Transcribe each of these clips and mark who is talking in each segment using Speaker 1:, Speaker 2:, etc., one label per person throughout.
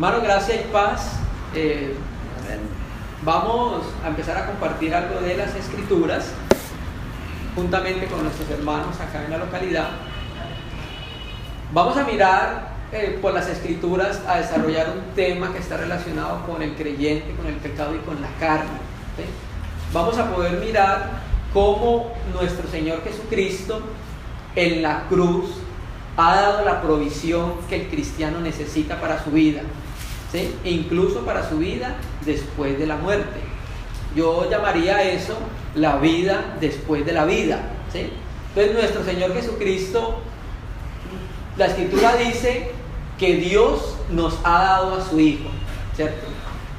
Speaker 1: Hermano, gracia y paz. Vamos a empezar a compartir algo de las Escrituras juntamente con nuestros hermanos acá en la localidad. Vamos a mirar por las Escrituras a desarrollar un tema que está relacionado con el creyente, con el pecado y con la carne, ¿sí? Vamos a poder mirar cómo nuestro Señor Jesucristo en la cruz ha dado la provisión que el cristiano necesita para su vida, ¿sí? E incluso para su vida después de la muerte. Yo llamaría eso la vida después de la vida, ¿sí? Entonces nuestro Señor Jesucristo, la Escritura dice que Dios nos ha dado a su Hijo, ¿cierto?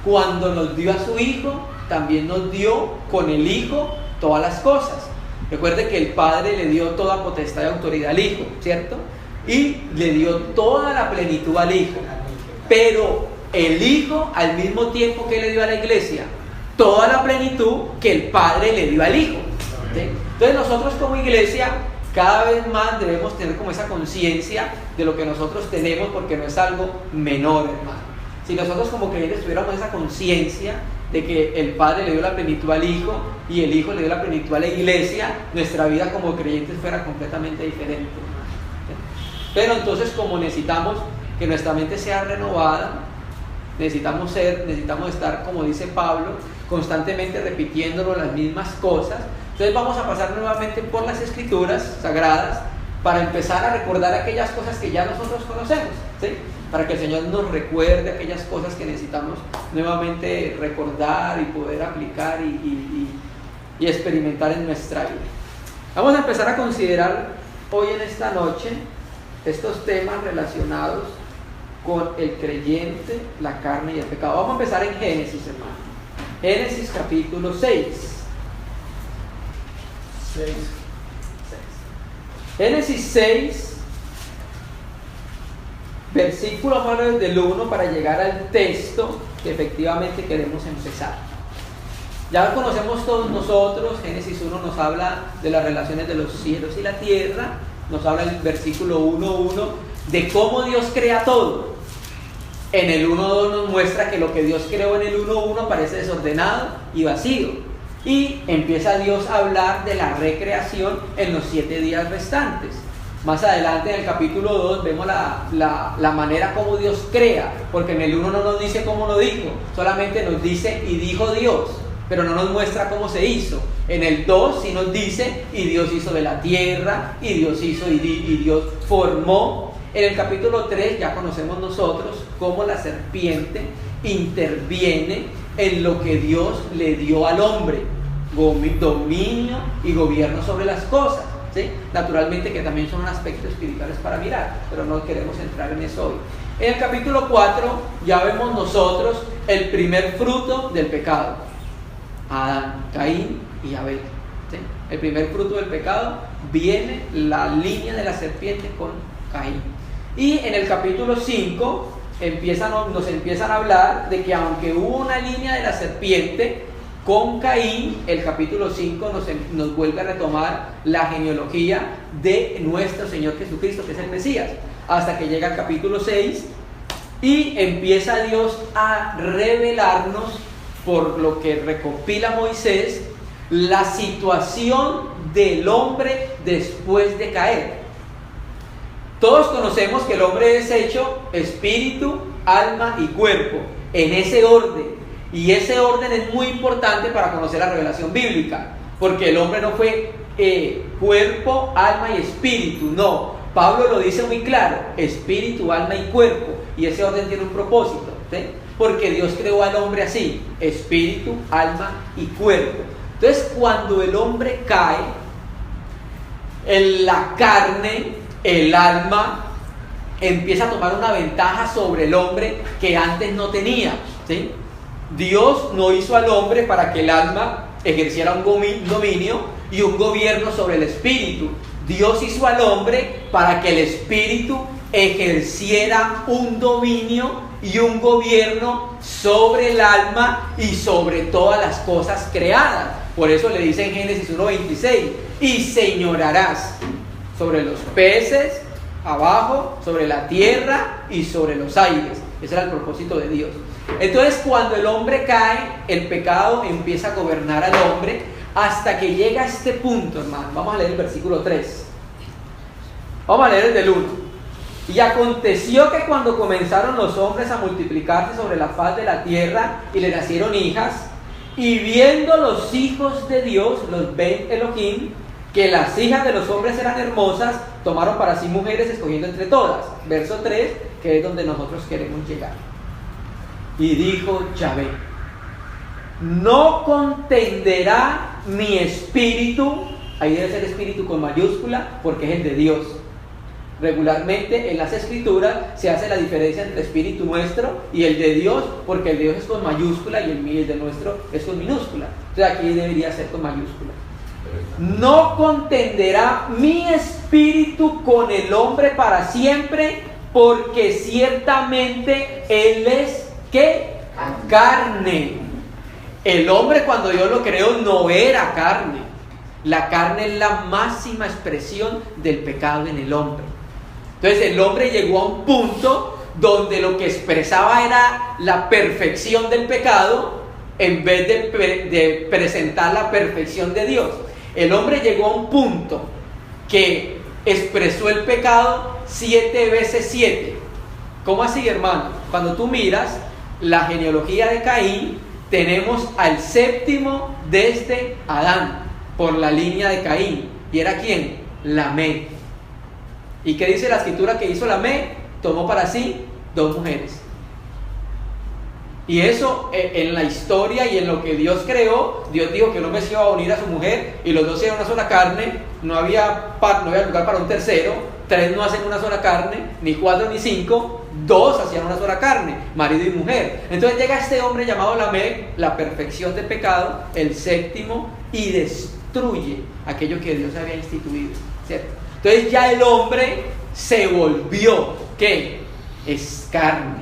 Speaker 1: Cuando nos dio a su Hijo, también nos dio con el Hijo todas las cosas. Recuerde que el Padre le dio toda potestad y autoridad al Hijo, ¿cierto? Y le dio toda la plenitud al Hijo. Pero el Hijo, al mismo tiempo que le dio a la iglesia toda la plenitud que el Padre le dio al Hijo, ¿sí? Entonces nosotros como iglesia cada vez más debemos tener como esa conciencia de lo que nosotros tenemos, porque no es algo menor, hermano. Si nosotros como creyentes tuviéramos esa conciencia de que el Padre le dio la plenitud al Hijo y el Hijo le dio la plenitud a la iglesia, nuestra vida como creyentes fuera completamente diferente. Pero entonces, como necesitamos que nuestra mente sea renovada, necesitamos estar, como dice Pablo, constantemente repitiéndolo las mismas cosas. Entonces vamos a pasar nuevamente por las Escrituras sagradas para empezar a recordar aquellas cosas que ya nosotros conocemos, ¿sí? Para que el Señor nos recuerde aquellas cosas que necesitamos nuevamente recordar y poder aplicar y experimentar en nuestra vida. Vamos a empezar a considerar hoy en esta noche estos temas relacionados con el creyente, la carne y el pecado. Vamos a empezar en Génesis, hermano. Génesis capítulo 6. Génesis 6, versículo, hermano, desde el 1 para llegar al texto que efectivamente queremos empezar. Ya conocemos todos nosotros. Génesis 1 nos habla de las relaciones de los cielos y la tierra. Nos habla el versículo 1:1 de cómo Dios crea todo. En el 1:2 nos muestra que lo que Dios creó en el 1:1 parece desordenado y vacío. Y empieza Dios a hablar de la recreación en los 7 días restantes. Más adelante en el capítulo 2 vemos la manera como Dios crea, porque en el 1 no nos dice cómo lo dijo, solamente nos dice y dijo Dios, pero no nos muestra cómo se hizo. En el 2 sí nos dice y Dios hizo de la tierra, y Dios hizo y Dios formó. En el capítulo 3 ya conocemos nosotros cómo la serpiente interviene en lo que Dios le dio al hombre, dominio y gobierno sobre las cosas, ¿sí? Naturalmente que también son aspectos espirituales para mirar, pero no queremos entrar en eso hoy. En el capítulo 4 ya vemos nosotros el primer fruto del pecado: Adán, Caín y Abel, ¿sí? El primer fruto del pecado viene la línea de la serpiente con Caín. Y en el capítulo 5 nos empiezan a hablar de que aunque hubo una línea de la serpiente con Caín, el capítulo 5 nos vuelve a retomar la genealogía de nuestro Señor Jesucristo, que es el Mesías, hasta que llega el capítulo 6 y empieza Dios a revelarnos, por lo que recopila Moisés, la situación del hombre después de caer. Todos conocemos que el hombre es hecho espíritu, alma y cuerpo, en ese orden. Y ese orden es muy importante para conocer la revelación bíblica, porque el hombre no fue cuerpo, alma y espíritu, no. Pablo lo dice muy claro: espíritu, alma y cuerpo. Y ese orden tiene un propósito, ¿sí? Porque Dios creó al hombre así: espíritu, alma y cuerpo. Entonces, cuando el hombre cae, en la carne, el alma empieza a tomar una ventaja sobre el hombre que antes no tenía, ¿sí? Dios no hizo al hombre para que el alma ejerciera un dominio y un gobierno sobre el espíritu. Dios hizo al hombre para que el espíritu ejerciera un dominio y un gobierno sobre el alma y sobre todas las cosas creadas. Por eso le dice en Génesis 1:26: y señorarás sobre los peces abajo, sobre la tierra y sobre los aires. Ese era el propósito de Dios. Entonces, cuando el hombre cae, el pecado empieza a gobernar al hombre hasta que llega a este punto, hermano. Vamos a leer el versículo 3. Vamos a leer el del 1. Y aconteció que cuando comenzaron los hombres a multiplicarse sobre la faz de la tierra y le nacieron hijas, y viendo los hijos de Dios, los Ben Elohim, que las hijas de los hombres eran hermosas, tomaron para sí mujeres escogiendo entre todas. Verso 3, que es donde nosotros queremos llegar. Y dijo Yahvé: no contenderá mi espíritu, ahí debe ser espíritu con mayúscula, porque es el de Dios. Regularmente en las escrituras se hace la diferencia entre espíritu nuestro y el de Dios, porque el de Dios es con mayúscula y el de nuestro es con minúscula. Entonces aquí debería ser con mayúscula. No contenderá mi espíritu con el hombre para siempre, porque ciertamente él es ¿qué? Carne. El hombre, cuando Dios lo creó, no era carne. La carne es la máxima expresión del pecado en el hombre. Entonces el hombre llegó a un punto donde lo que expresaba era la perfección del pecado en vez de presentar la perfección de Dios. El hombre llegó a un punto que expresó el pecado 7 veces 7. ¿Cómo así, hermano? Cuando tú miras la genealogía de Caín, tenemos al séptimo desde Adán, por la línea de Caín. ¿Y era quién? Lamec. ¿Y qué dice la escritura que hizo Lamec? Tomó para sí 2 mujeres. Y eso en la historia y en lo que Dios creó, Dios dijo que el hombre se iba a unir a su mujer y los dos eran una sola carne. No había lugar para un tercero. 3 no hacen una sola carne, ni 4 ni 5. 2 hacían una sola carne, marido y mujer. Entonces llega este hombre llamado Lamec, la perfección del pecado, el séptimo, y destruye aquello que Dios había instituido, ¿cierto? Entonces ya el hombre se volvió, ¿qué? Es carne.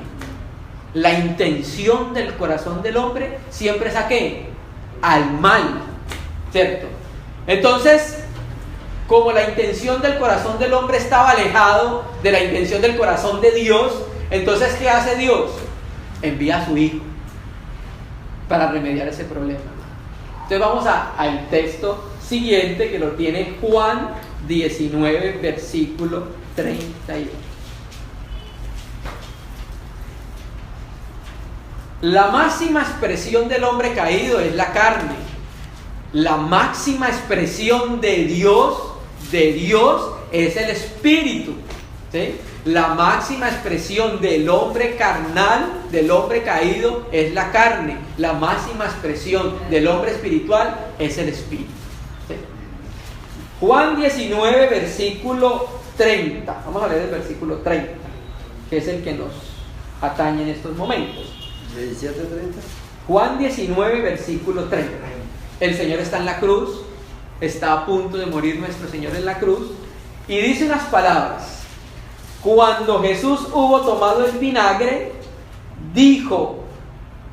Speaker 1: La intención del corazón del hombre siempre es ¿a qué? Al mal, ¿cierto? Entonces, como la intención del corazón del hombre estaba alejado de la intención del corazón de Dios, entonces ¿qué hace Dios? Envía a su Hijo para remediar ese problema. Entonces vamos al texto siguiente, que lo tiene Juan 19, versículo 31. La máxima expresión del hombre caído es la carne. La máxima expresión de Dios es el espíritu, ¿sí? La máxima expresión del hombre carnal, del hombre caído, es la carne. La máxima expresión del hombre espiritual es el espíritu, ¿sí? Juan 19, versículo 30. Vamos a leer el versículo 30, que es el que nos atañe en estos momentos.
Speaker 2: 17-30.
Speaker 1: Juan 19, versículo 30. El Señor está en la cruz, está a punto de morir nuestro Señor en la cruz, y dice unas palabras. Cuando Jesús hubo tomado el vinagre, dijo: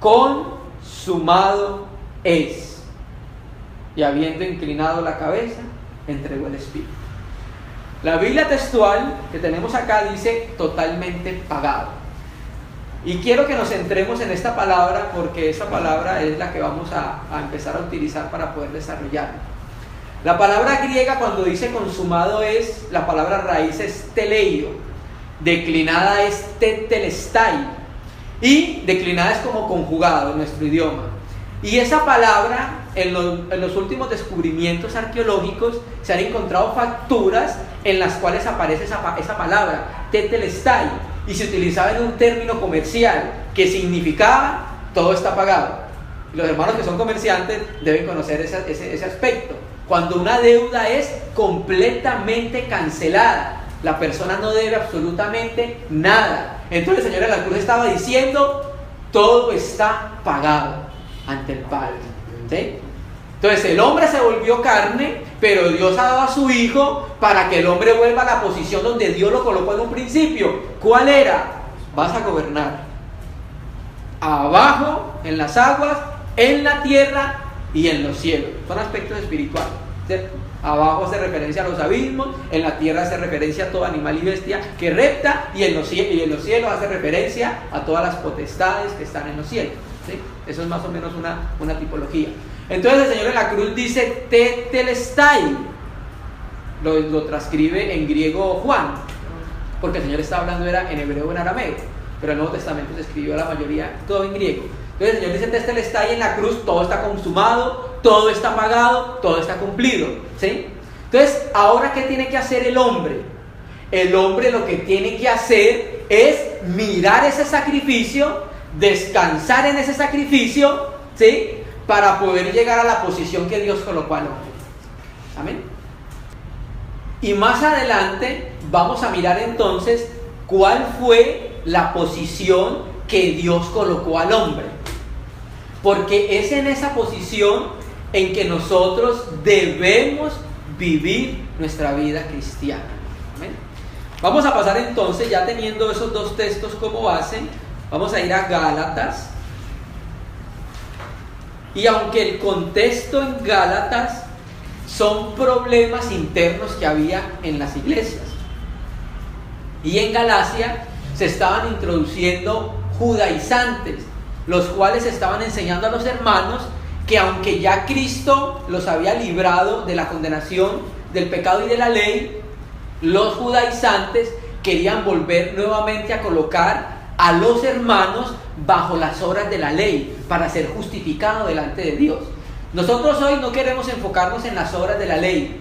Speaker 1: consumado es. Y habiendo inclinado la cabeza, entregó el espíritu. La Biblia textual que tenemos acá dice totalmente pagado. Y quiero que nos centremos en esta palabra, porque esta palabra es la que vamos a empezar a utilizar para poder desarrollarla. La palabra griega, cuando dice consumado, es la palabra raíz es teleio, declinada es tetelestai, y declinada es como conjugado en nuestro idioma. Y esa palabra, en los últimos descubrimientos arqueológicos, se han encontrado facturas en las cuales aparece esa palabra, tetelestai, y se utilizaba en un término comercial que significaba todo está pagado. Y los hermanos que son comerciantes deben conocer ese aspecto. Cuando una deuda es completamente cancelada, la persona no debe absolutamente nada. Entonces el Señor en la cruz estaba diciendo: todo está pagado ante el Padre, ¿sí? Entonces el hombre se volvió carne, pero Dios ha dado a su Hijo para que el hombre vuelva a la posición donde Dios lo colocó en un principio. ¿Cuál era? Vas a gobernar abajo, en las aguas, en la tierra y en los cielos. Son aspectos espirituales, ¿cierto? Abajo hace referencia a los abismos, en la tierra hace referencia a todo animal y bestia que repta, y en los cielos hace referencia a todas las potestades que están en los cielos, ¿sí? Eso es más o menos una tipología. Entonces el Señor en la cruz dice tetelestai, lo transcribe en griego Juan, porque el Señor está hablando era en hebreo o en arameo, pero el Nuevo Testamento se escribió la mayoría todo en griego. Entonces el Señor dice tetelestai en la cruz, todo está consumado, todo está pagado, todo está cumplido, ¿sí? Entonces, ahora ¿qué tiene que hacer el hombre? El hombre lo que tiene que hacer es mirar ese sacrificio, descansar en ese sacrificio, ¿sí? Para poder llegar a la posición que Dios colocó al hombre. Amén. Y más adelante vamos a mirar entonces cuál fue la posición que Dios colocó al hombre. Porque es en esa posición en que nosotros debemos vivir nuestra vida cristiana. ¿Amén? Vamos a pasar entonces, ya teniendo esos dos textos como base, vamos a ir a Gálatas. Y aunque el contexto en Gálatas son problemas internos que había en las iglesias, y en Galacia se estaban introduciendo judaizantes, los cuales estaban enseñando a los hermanos que aunque ya Cristo los había librado de la condenación, del pecado y de la ley, los judaizantes querían volver nuevamente a colocar a los hermanos bajo las obras de la ley para ser justificados delante de Dios. Nosotros hoy no queremos enfocarnos en las obras de la ley.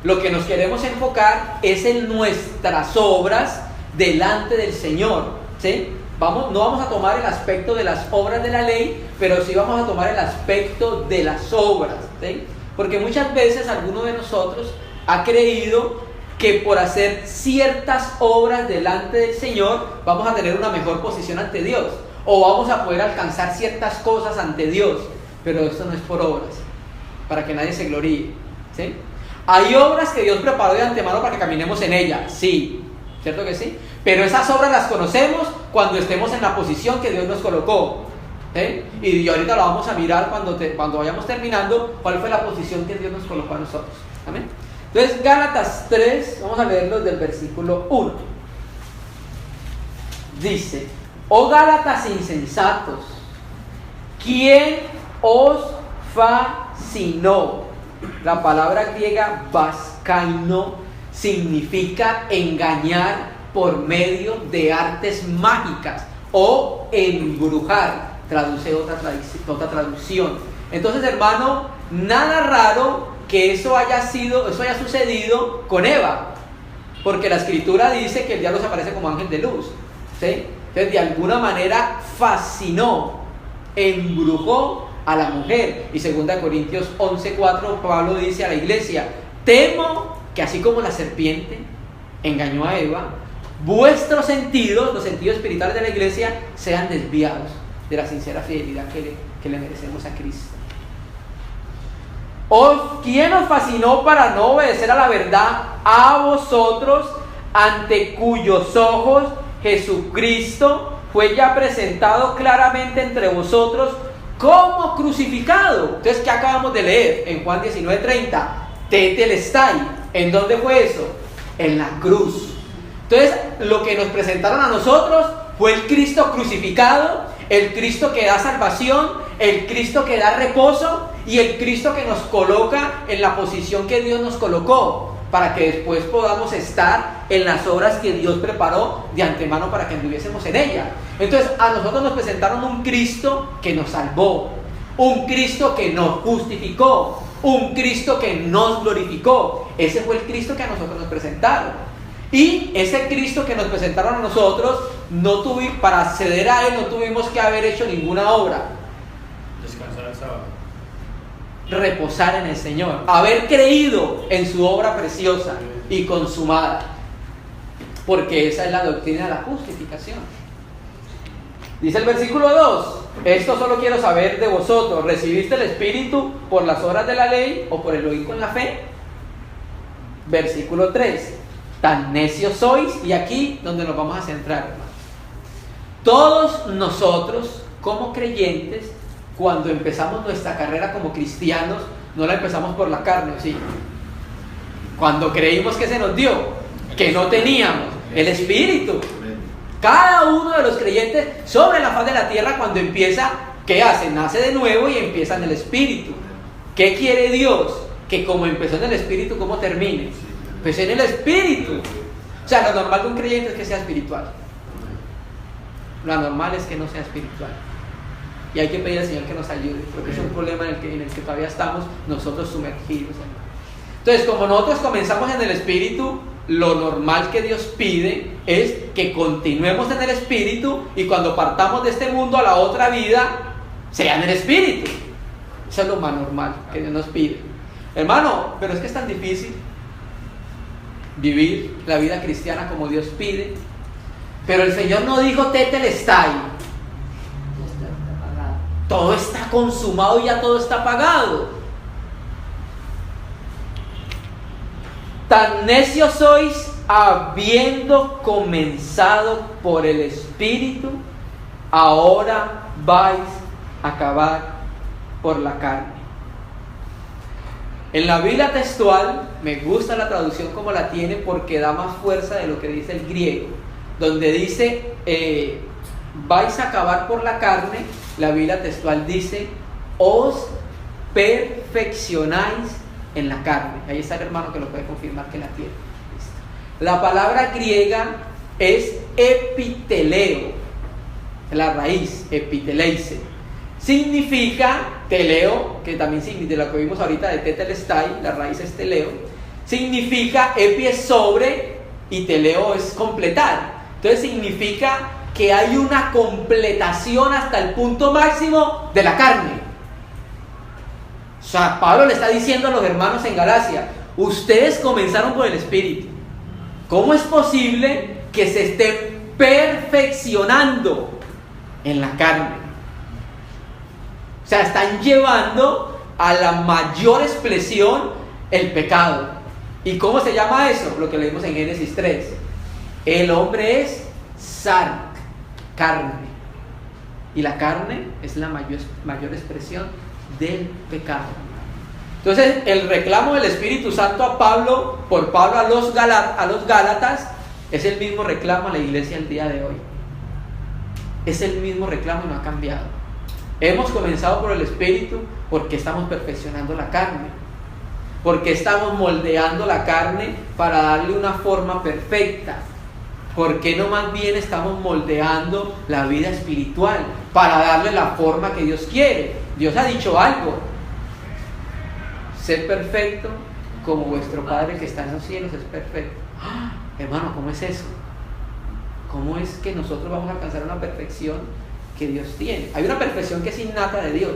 Speaker 1: Lo que nos queremos enfocar es en nuestras obras delante del Señor, ¿sí? No vamos a tomar el aspecto de las obras de la ley, pero sí vamos a tomar el aspecto de las obras, ¿sí? Porque muchas veces alguno de nosotros ha creído que por hacer ciertas obras delante del Señor vamos a tener una mejor posición ante Dios, o vamos a poder alcanzar ciertas cosas ante Dios, pero esto no es por obras, para que nadie se gloríe, ¿sí? Hay obras que Dios preparó de antemano para que caminemos en ellas, sí, ¿cierto que sí? Pero esas obras las conocemos cuando estemos en la posición que Dios nos colocó, ¿sí? Y ahorita lo vamos a mirar cuando vayamos terminando, cuál fue la posición que Dios nos colocó a nosotros. ¿Amén? Entonces, Gálatas 3, vamos a leerlo del versículo 1. Dice: oh Gálatas insensatos, ¿quién os fascinó? La palabra griega vaskaino significa engañar por medio de artes mágicas o embrujar, traduce otra traducción. Entonces, hermano, nada raro que eso haya sucedido con Eva, porque la escritura dice que el diablo se aparece como ángel de luz, ¿sí? Entonces, de alguna manera fascinó, embrujó a la mujer. Y 2 Corintios 11:4, Pablo dice a la iglesia: temo que así como la serpiente engañó a Eva, vuestros sentidos, los sentidos espirituales de la iglesia, sean desviados de la sincera fidelidad que le merecemos a Cristo. ¿Quién os fascinó para no obedecer a la verdad? A vosotros, ante cuyos ojos Jesucristo fue ya presentado claramente entre vosotros como crucificado. Entonces, ¿qué acabamos de leer? En Juan 19:30, tetelestai. ¿En dónde fue eso? En la cruz. Entonces, lo que nos presentaron a nosotros fue el Cristo crucificado, el Cristo que da salvación, el Cristo que da reposo y el Cristo que nos coloca en la posición que Dios nos colocó, para que después podamos estar en las obras que Dios preparó de antemano para que anduviésemos en ella. Entonces, a nosotros nos presentaron un Cristo que nos salvó, un Cristo que nos justificó, un Cristo que nos glorificó. Ese fue el Cristo que a nosotros nos presentaron. Y ese Cristo que nos presentaron a nosotros, para acceder a Él no tuvimos que haber hecho ninguna obra.
Speaker 2: Descansar el sábado,
Speaker 1: reposar en el Señor, haber creído en su obra preciosa y consumada, porque esa es la doctrina de la justificación. Dice el versículo 2: esto solo quiero saber de vosotros, ¿recibiste el Espíritu por las obras de la ley o por el oír con la fe? Versículo 3: tan necios sois, y aquí donde nos vamos a centrar, hermanos. Todos nosotros como creyentes, cuando empezamos nuestra carrera como cristianos, no la empezamos por la carne, ¿sí? Cuando creímos que se nos dio, que no teníamos el Espíritu. Cada uno de los creyentes sobre la faz de la tierra, cuando empieza, ¿qué hace? Nace de nuevo y empieza en el Espíritu. ¿Qué quiere Dios? Que como empezó en el Espíritu, ¿cómo termine? Pues en el Espíritu. O sea, lo normal de un creyente es que sea espiritual. Lo anormal es que no sea espiritual. Y hay que pedir al Señor que nos ayude, porque es un problema en el que todavía estamos nosotros sumergidos. Entonces, como nosotros comenzamos en el Espíritu, lo normal que Dios pide es que continuemos en el Espíritu y cuando partamos de este mundo a la otra vida, sea en el Espíritu. Eso es lo más normal que Dios nos pide. Hermano, pero es que es tan difícil vivir la vida cristiana como Dios pide. Pero el Señor no dijo tetelestai. Todo está consumado y ya todo está pagado. Tan necios sois, habiendo comenzado por el Espíritu, ahora vais a acabar por la carne. En la Biblia textual, me gusta la traducción como la tiene porque da más fuerza de lo que dice el griego. Donde dice, vais a acabar por la carne, la Biblia textual dice, os perfeccionáis en la carne. Ahí está el hermano que lo puede confirmar que la tiene. ¿Listo? La palabra griega es epiteleo, la raíz, epiteleise. Significa teleo, que también significa, de lo que vimos ahorita de tetelestai, la raíz es teleo, significa epi es sobre y teleo es completar. Entonces significa que hay una completación hasta el punto máximo de la carne. O sea, Pablo le está diciendo a los hermanos en Galacia, ustedes comenzaron por el Espíritu. ¿Cómo es posible que se estén perfeccionando en la carne? O sea, están llevando a la mayor expresión el pecado. ¿Y cómo se llama eso? Lo que leímos en Génesis 3. El hombre es sarc, carne. Y la carne es la mayor expresión del pecado. Entonces, el reclamo del Espíritu Santo a Pablo, por Pablo a los Gálatas, es el mismo reclamo a la iglesia el día de hoy. Es el mismo reclamo y no ha cambiado. Hemos comenzado por el Espíritu porque estamos perfeccionando la carne. Porque estamos moldeando la carne para darle una forma perfecta. ¿Por qué no más bien estamos moldeando la vida espiritual para darle la forma que Dios quiere? Dios ha dicho algo. Sé perfecto como vuestro Padre que está en los cielos es perfecto. ¡Ah! Hermano, ¿cómo es eso? ¿Cómo es que nosotros vamos a alcanzar una perfección que Dios tiene? Hay una perfección que es innata de Dios,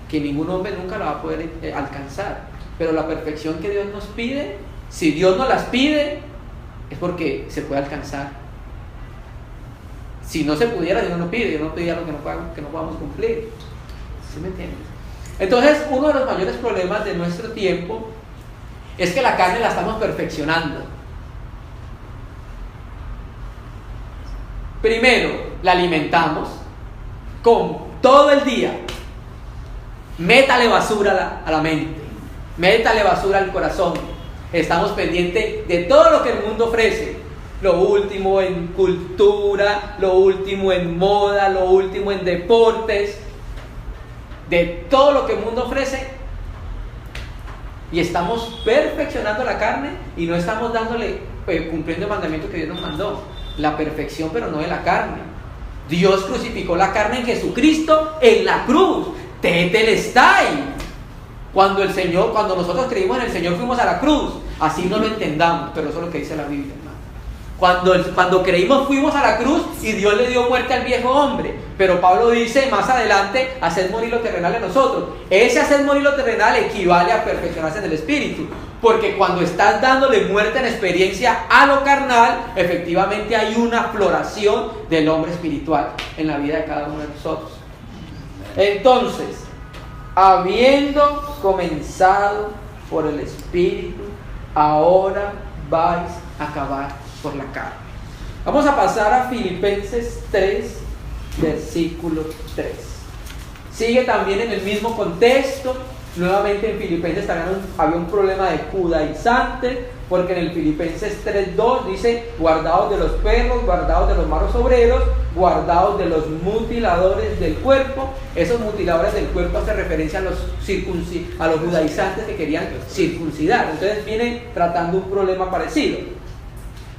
Speaker 1: que ningún hombre nunca la va a poder alcanzar. Pero la perfección que Dios nos pide, si Dios nos las pide, es porque se puede alcanzar. Si no se pudiera, Dios no pide. Dios no pide algo que no podamos cumplir. ¿Sí me entiendes? Entonces, uno de los mayores problemas de nuestro tiempo es que la carne la estamos perfeccionando. Primero, la alimentamos con todo el día. Métale basura a la mente. Métale basura al corazón. Estamos pendientes de todo lo que el mundo ofrece. Lo último en cultura, lo último en moda, lo último en deportes. De todo lo que el mundo ofrece. Y estamos perfeccionando la carne y no estamos cumpliendo el mandamiento que Dios nos mandó. La perfección, pero no de la carne. Dios crucificó la carne en Jesucristo en la cruz. Tetelestai. Cuando nosotros creímos en el Señor, fuimos a la cruz. Así no lo entendamos, pero eso es lo que dice la Biblia, hermano. Cuando creímos, fuimos a la cruz y Dios le dio muerte al viejo hombre. Pero Pablo dice más adelante, hacer morir lo terrenal en nosotros. Ese hacer morir lo terrenal equivale a perfeccionarse en el Espíritu. Porque cuando estás dándole muerte en experiencia a lo carnal, efectivamente hay una floración del hombre espiritual en la vida de cada uno de nosotros. Entonces, habiendo comenzado por el Espíritu, ahora vais a acabar por la carne. Vamos a pasar a Filipenses 3, versículo 3. Sigue también en el mismo contexto, Nuevamente en Filipenses también había un problema de judaizantes, porque en el Filipenses 3:2 dice: guardaos de los perros, guardaos de los malos obreros, guardaos de los mutiladores del cuerpo. Esos mutiladores del cuerpo hacen referencia a los judaizantes que querían circuncidar. Entonces viene tratando un problema parecido.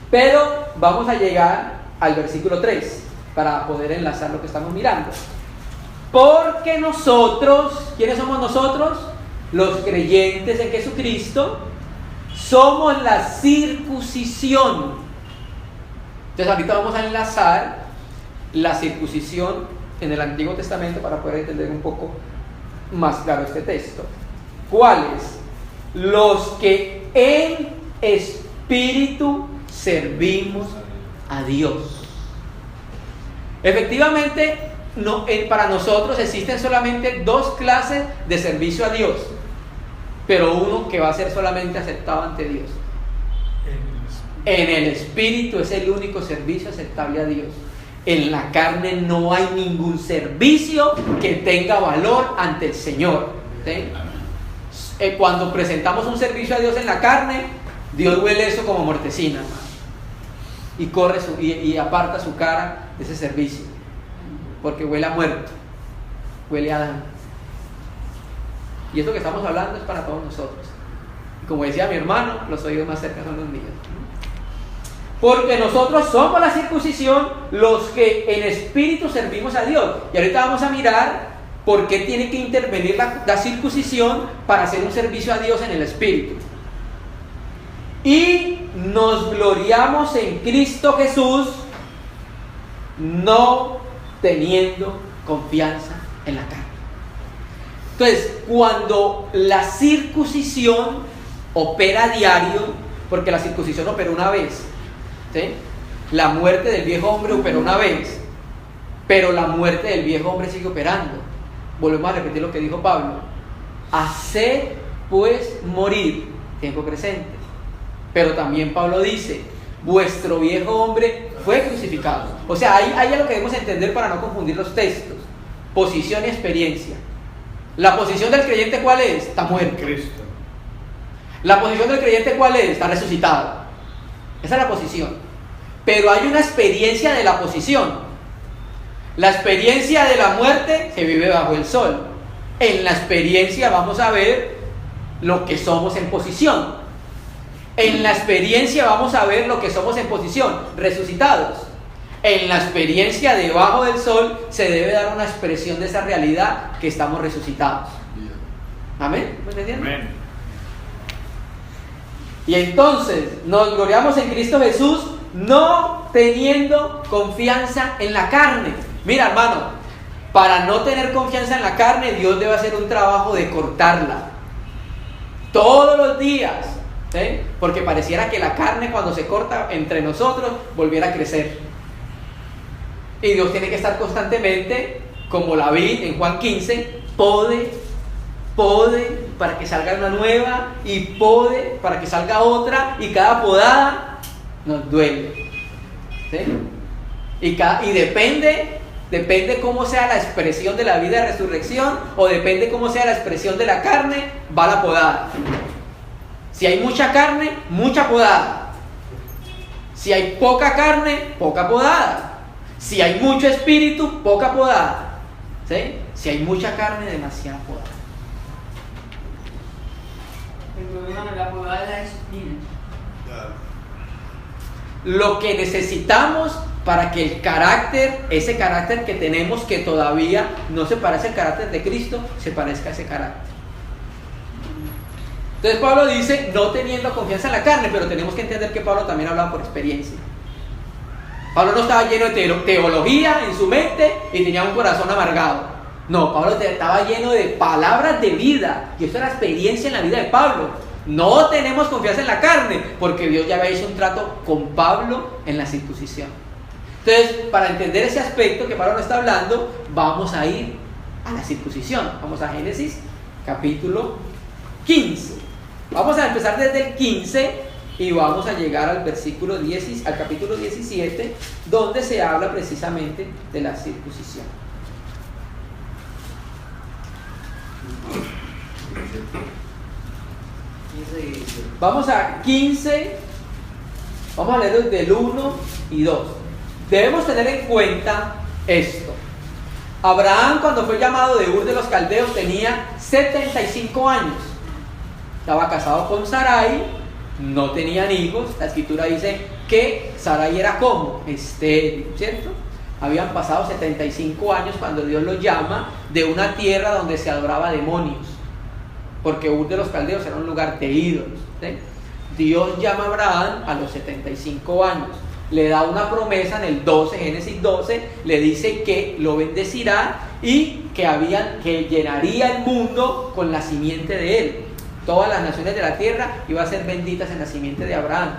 Speaker 1: Pero vamos a llegar al versículo 3 para poder enlazar lo que estamos mirando. Porque nosotros, ¿quiénes somos nosotros? Los creyentes en Jesucristo, somos la circuncisión. Entonces ahorita vamos a enlazar la circuncisión en el Antiguo Testamento para poder entender un poco más claro este texto. ¿Cuáles? Los que en espíritu servimos a Dios. Efectivamente, para nosotros existen solamente dos clases de servicio a Dios, pero uno que va a ser solamente aceptado ante Dios. En el espíritu es el único servicio aceptable a Dios. En la carne no hay ningún servicio que tenga valor ante el Señor. ¿Sí? Cuando presentamos un servicio a Dios en la carne, Dios huele eso como mortecina y corre y aparta su cara de ese servicio, porque huele a muerto, huele a Adán. Y esto que estamos hablando es para todos nosotros. Y como decía mi hermano, los oídos más cerca son los míos. Porque nosotros somos la circuncisión, los que en espíritu servimos a Dios. Y ahorita vamos a mirar por qué tiene que intervenir la circuncisión para hacer un servicio a Dios en el espíritu. Y nos gloriamos en Cristo Jesús, no teniendo confianza en la carne. Entonces, cuando la circuncisión opera a diario, porque la circuncisión opera una vez, ¿sí? La muerte del viejo hombre operó una vez, pero la muerte del viejo hombre sigue operando. Volvemos a repetir lo que dijo Pablo: haced pues morir, tiempo presente. Pero también Pablo dice: vuestro viejo hombre fue crucificado. O sea, ahí es lo que debemos entender para no confundir los textos: posición y experiencia. La posición del creyente, ¿cuál es? Está muerto.
Speaker 2: Cristo.
Speaker 1: La posición del creyente, ¿cuál es? Está resucitado. Esa es la posición. Pero hay una experiencia de la posición. La experiencia de la muerte se vive bajo el sol. En la experiencia vamos a ver lo que somos en posición. En la experiencia vamos a ver lo que somos en posición, resucitados. En la experiencia debajo del sol se debe dar una expresión de esa realidad que estamos resucitados. ¿Amén? ¿Me entienden?
Speaker 2: Amén.
Speaker 1: Y entonces nos gloriamos en Cristo Jesús, no teniendo confianza en la carne. Mira, hermano, para no tener confianza en la carne, Dios debe hacer un trabajo de cortarla todos los días, ¿sí? Porque pareciera que la carne, cuando se corta entre nosotros, volviera a crecer. Y Dios tiene que estar constantemente, como la vi en Juan 15, pode para que salga una nueva, y pode para que salga otra, y cada podada nos duele, ¿sí? Y depende cómo sea la expresión de la vida de resurrección, o depende cómo sea la expresión de la carne, va la podada. Si hay mucha carne, mucha podada. Si hay poca carne, poca podada. Si hay mucho espíritu, poca podada, ¿sí? Si hay mucha carne, demasiada podada.
Speaker 3: El problema de la podada es la disciplina.
Speaker 1: Lo que necesitamos para que el carácter, ese carácter que tenemos, que todavía no se parece al carácter de Cristo, se parezca a ese carácter. Entonces Pablo dice, no teniendo confianza en la carne, pero tenemos que entender que Pablo también hablaba por experiencia. Pablo no estaba lleno de teología en su mente y tenía un corazón amargado. No, Pablo estaba lleno de palabras de vida, y esto era experiencia en la vida de Pablo. No tenemos confianza en la carne, porque Dios ya había hecho un trato con Pablo en la circuncisión. Entonces, para entender ese aspecto que Pablo no está hablando, vamos a ir a la circuncisión. Vamos a Génesis capítulo 15. Vamos a empezar desde el 15 y vamos a llegar al capítulo 17, donde se habla precisamente de la circuncisión. Vamos a 15, vamos a leer del 1 y 2. Debemos tener en cuenta esto. Abraham, cuando fue llamado de Ur de los Caldeos, tenía 75 años. Estaba casado con Sarai, no tenían hijos. La escritura dice que Sarai era como estéril, ¿cierto? Habían pasado 75 años cuando Dios los llama de una tierra donde se adoraba demonios, porque Ur de los Caldeos era un lugar de ídolos, ¿sí? Dios llama a Abraham a los 75 años, le da una promesa en el 12, Génesis 12, le dice que lo bendecirá y que llenaría el mundo con la simiente de él. Todas las naciones de la tierra iban a ser benditas en la simiente de Abraham.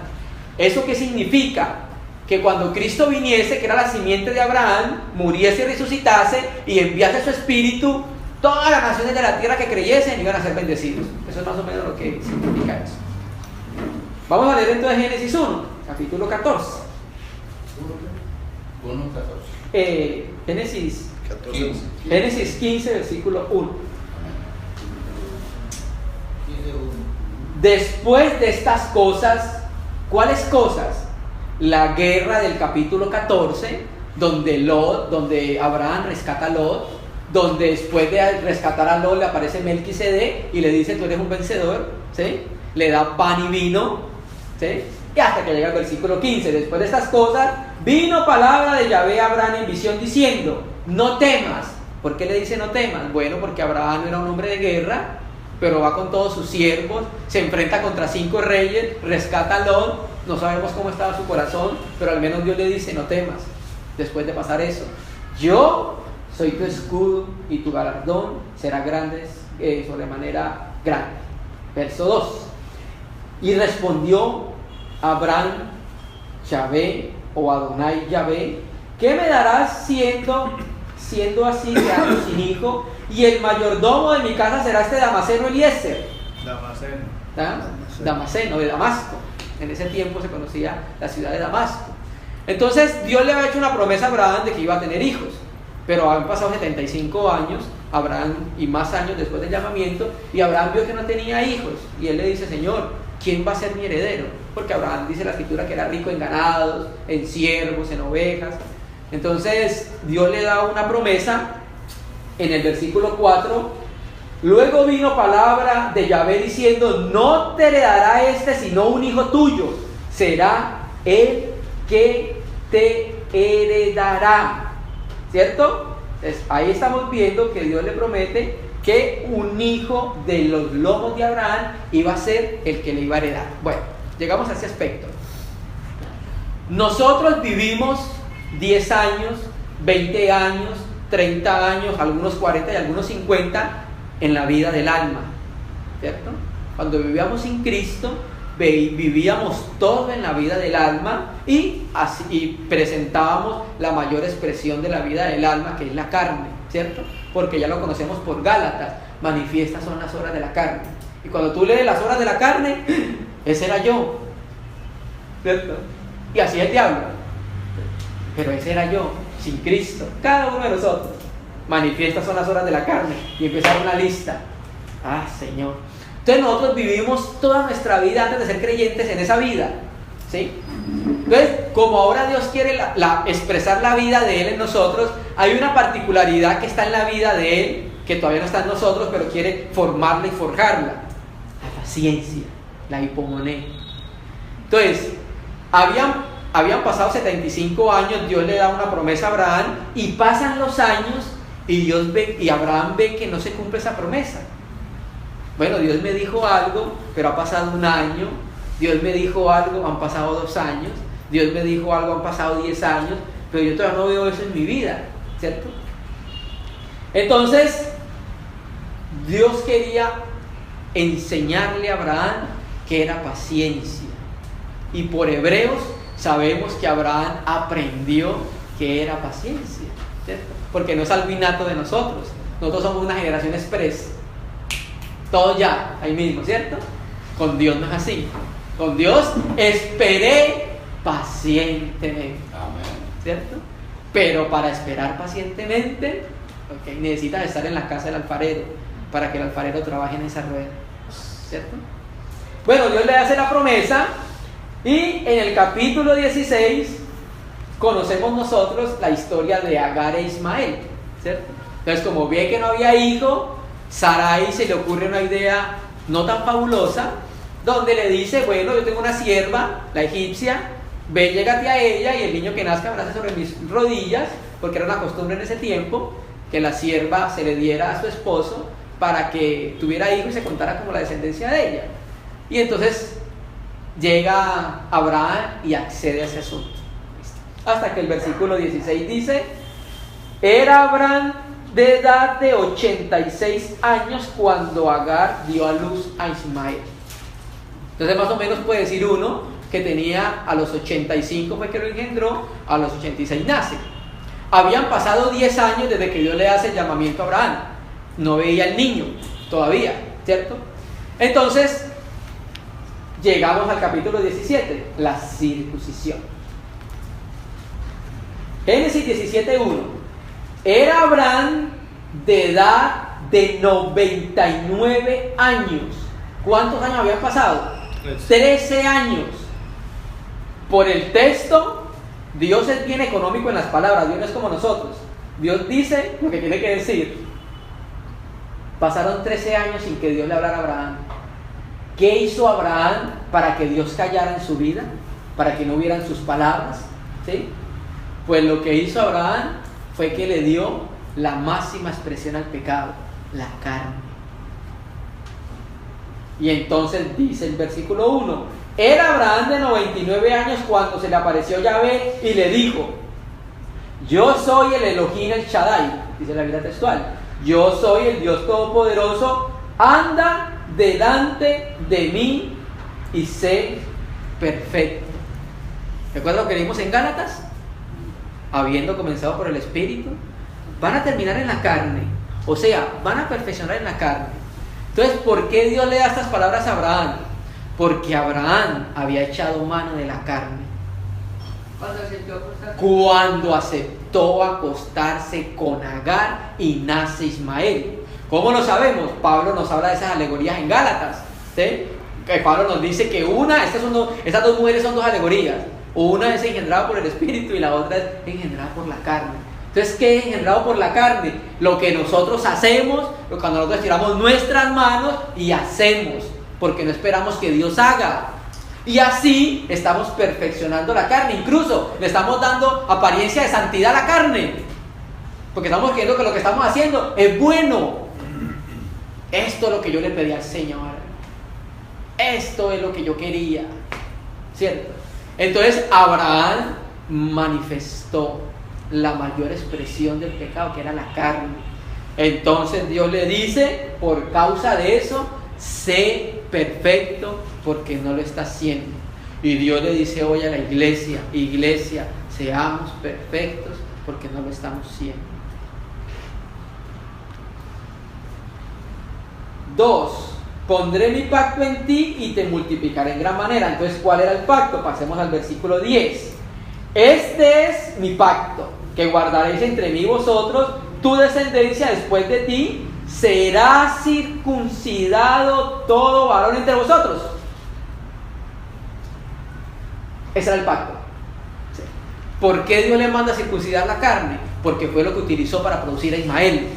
Speaker 1: ¿Eso qué significa? Que cuando Cristo viniese, que era la simiente de Abraham, muriese y resucitase y enviase su espíritu, todas las naciones de la tierra que creyesen iban a ser bendecidos. Eso es más o menos lo que significa eso. Vamos a leer entonces Génesis 1, capítulo 14.
Speaker 2: 1:14.
Speaker 1: Génesis
Speaker 2: 15.
Speaker 1: Génesis 15, versículo 1. Después de estas cosas, ¿cuáles cosas? La guerra del capítulo 14, donde Abraham rescata a Lot, donde después de rescatar a Lot le aparece Melquisedec y le dice: tú eres un vencedor, ¿sí? Le da pan y vino, ¿sí? Y hasta que llega el versículo 15. Después de estas cosas, vino palabra de Yahvé a Abraham en visión diciendo: no temas. ¿Por qué le dice no temas? Bueno, porque Abraham era un hombre de guerra, pero va con todos sus siervos, se enfrenta contra 5 reyes, rescata a Lot. No sabemos cómo estaba su corazón, pero al menos Dios le dice: no temas. Después de pasar eso, yo soy tu escudo y tu galardón será grande, sobremanera grande. Verso 2. Y respondió Abraham, Yahvé o Adonai Yahvé: ¿qué me darás siendo así de años sin hijo? Y el mayordomo de mi casa será este Damaseno Eliezer. Damaseno, de Damasco. En ese tiempo se conocía la ciudad de Damasco. Entonces Dios le había hecho una promesa a Abraham de que iba a tener hijos, pero han pasado 75 años, Abraham, y más años después del llamamiento, y Abraham vio que no tenía hijos, y él le dice: Señor, ¿quién va a ser mi heredero? Porque Abraham, dice la escritura, que era rico en ganados, en siervos, en ovejas. Entonces Dios le da una promesa en el versículo 4. Luego vino palabra de Yahvé diciendo: no te heredará sino un hijo tuyo, será él que te heredará. ¿Cierto? Entonces, ahí estamos viendo que Dios le promete que un hijo de los lomos de Abraham iba a ser el que le iba a heredar. Bueno, llegamos a ese aspecto. Nosotros vivimos 10 años, 20 años, 30 años, algunos 40 y algunos 50 en la vida del alma, ¿cierto? Cuando vivíamos sin Cristo, vivíamos todo en la vida del alma y presentábamos la mayor expresión de la vida del alma, que es la carne, ¿cierto? Porque ya lo conocemos por Gálatas: manifiestas son las obras de la carne. Y cuando tú lees las obras de la carne, ese era yo, ¿cierto? Y así es el diablo, pero ese era yo, sin Cristo. Cada uno de nosotros: manifiestas son las obras de la carne, y empezar una lista. Ah, Señor. Entonces nosotros vivimos toda nuestra vida antes de ser creyentes en esa vida, ¿sí? Entonces, como ahora Dios quiere expresar la vida de Él en nosotros, hay una particularidad que está en la vida de Él, que todavía no está en nosotros, pero quiere formarla y forjarla: la paciencia, la hipomonía. Entonces, habían pasado 75 años, Dios le da una promesa a Abraham, y pasan los años, y Abraham ve que no se cumple esa promesa. Bueno, Dios me dijo algo, pero ha pasado un año. Dios me dijo algo, han pasado 2 años. Dios me dijo algo, han pasado 10 años, pero yo todavía no veo eso en mi vida, ¿cierto? Entonces, Dios quería enseñarle a Abraham que era paciencia. Y por Hebreos sabemos que Abraham aprendió que era paciencia, ¿cierto? Porque no es algo innato de nosotros. Nosotros somos una generación express. Todo ya, ahí mismo, ¿cierto? Con Dios no es así. Con Dios esperé pacientemente.
Speaker 2: Amén.
Speaker 1: ¿Cierto? Pero para esperar pacientemente, necesitas estar en la casa del alfarero. para que el alfarero trabaje en esa rueda, ¿cierto? Bueno, Dios le hace la promesa y en el capítulo 16 conocemos nosotros la historia de Agar e Ismael, ¿cierto? Entonces, como ve que no había hijo, Sarai se le ocurre una idea no tan fabulosa, donde le dice, bueno, yo tengo una sierva, la egipcia, ve, llégate a ella y el niño que nazca abraza sobre mis rodillas, porque era una costumbre en ese tiempo, que la sierva se le diera a su esposo para que tuviera hijo y se contara como la descendencia de ella. Y entonces llega Abraham y accede a ese asunto. Hasta que el versículo 16 dice, era Abraham de edad de 86 años cuando Agar dio a luz a Ismael. Entonces más o menos puede decir uno que tenía a los 85 fue que lo engendró, a los 86 nace. Habían pasado 10 años desde que Dios le hace el llamamiento a Abraham. No veía al niño todavía, ¿cierto? Entonces llegamos al capítulo 17, la circuncisión. Génesis 17:1. Era Abraham de edad de 99 años. ¿Cuántos años habían pasado? 13 años. Por el texto, Dios es bien económico en las palabras. Dios no es como nosotros. Dios dice lo que tiene que decir. Pasaron 13 años sin que Dios le hablara a Abraham. ¿Qué hizo Abraham para que Dios callara en su vida? Para que no hubieran sus palabras, ¿sí? Pues lo que hizo Abraham fue que le dio la máxima expresión al pecado, la carne. Y entonces dice el versículo 1, era Abraham de 99 años cuando se le apareció Yahvé y le dijo, yo soy el Elohim el Shaddai, dice la Biblia textual, yo soy el Dios Todopoderoso, anda delante de mí y sé perfecto. ¿Recuerdan lo que vimos en Gálatas? Habiendo comenzado por el Espíritu, van a terminar en la carne, o sea, van a perfeccionar en la carne. Entonces, ¿por qué Dios le da estas palabras a Abraham? Porque Abraham había echado mano de la carne. Cuando aceptó acostarse con Agar y nace Ismael. ¿Cómo lo sabemos? Pablo nos habla de esas alegorías en Gálatas, ¿sí? Que Pablo nos dice que estas dos mujeres son dos alegorías. Una es engendrada por el Espíritu y la otra es engendrada por la carne. Entonces, ¿qué es engendrado por la carne? Lo que nosotros hacemos, cuando nosotros estiramos nuestras manos y hacemos, porque no esperamos que Dios haga. Y así estamos perfeccionando la carne, incluso le estamos dando apariencia de santidad a la carne, porque estamos viendo que lo que estamos haciendo es bueno. Esto es lo que yo le pedí al Señor, esto es lo que yo quería, ¿cierto? Entonces Abraham manifestó la mayor expresión del pecado, que era la carne. Entonces Dios le dice, por causa de eso, sé perfecto, porque no lo está haciendo. Y Dios le dice hoy a la iglesia, seamos perfectos, porque no lo estamos siendo. 2. Pondré mi pacto en ti y te multiplicaré en gran manera. Entonces, ¿cuál era el pacto? Pasemos al versículo 10. Este es mi pacto, que guardaréis entre mí y vosotros, tu descendencia después de ti, será circuncidado todo varón entre vosotros. Ese era el pacto. Sí. ¿Por qué Dios le manda a circuncidar la carne? Porque fue lo que utilizó para producir a Ismael.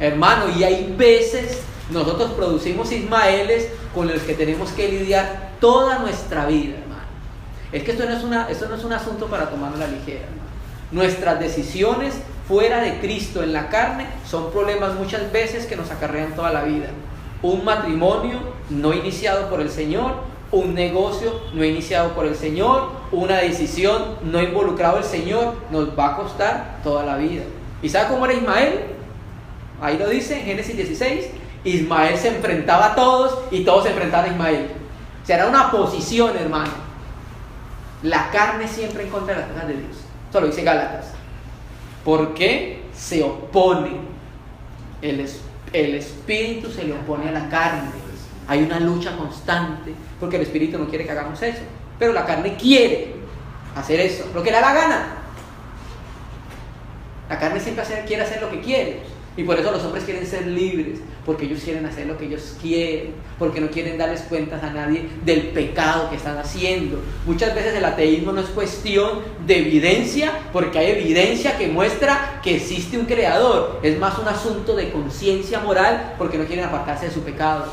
Speaker 1: Hermano, y hay veces nosotros producimos Ismaeles con los que tenemos que lidiar toda nuestra vida, hermano. Es que esto no es un asunto para tomarlo a la ligera, hermano. Nuestras decisiones fuera de Cristo en la carne son problemas muchas veces que nos acarrean toda la vida. Un matrimonio no iniciado por el Señor, un negocio no iniciado por el Señor, una decisión no involucrado el Señor, nos va a costar toda la vida. ¿Y sabe cómo era Ismael? Ahí lo dice en Génesis 16. Ismael se enfrentaba a todos y todos se enfrentaban a Ismael. O sea, era una posición, hermano. La carne siempre en contra de las cosas de Dios. Eso lo dice Gálatas. ¿Por qué? Se opone. El espíritu se le opone a la carne. Hay una lucha constante porque el espíritu no quiere que hagamos eso, pero la carne quiere hacer eso, lo que le da la gana. La carne siempre quiere hacer lo que quiere. Y por eso los hombres quieren ser libres, porque ellos quieren hacer lo que ellos quieren, porque no quieren darles cuentas a nadie del pecado que están haciendo. Muchas veces el ateísmo no es cuestión de evidencia, porque hay evidencia que muestra que existe un creador. Es más un asunto de conciencia moral, porque no quieren apartarse de su pecado,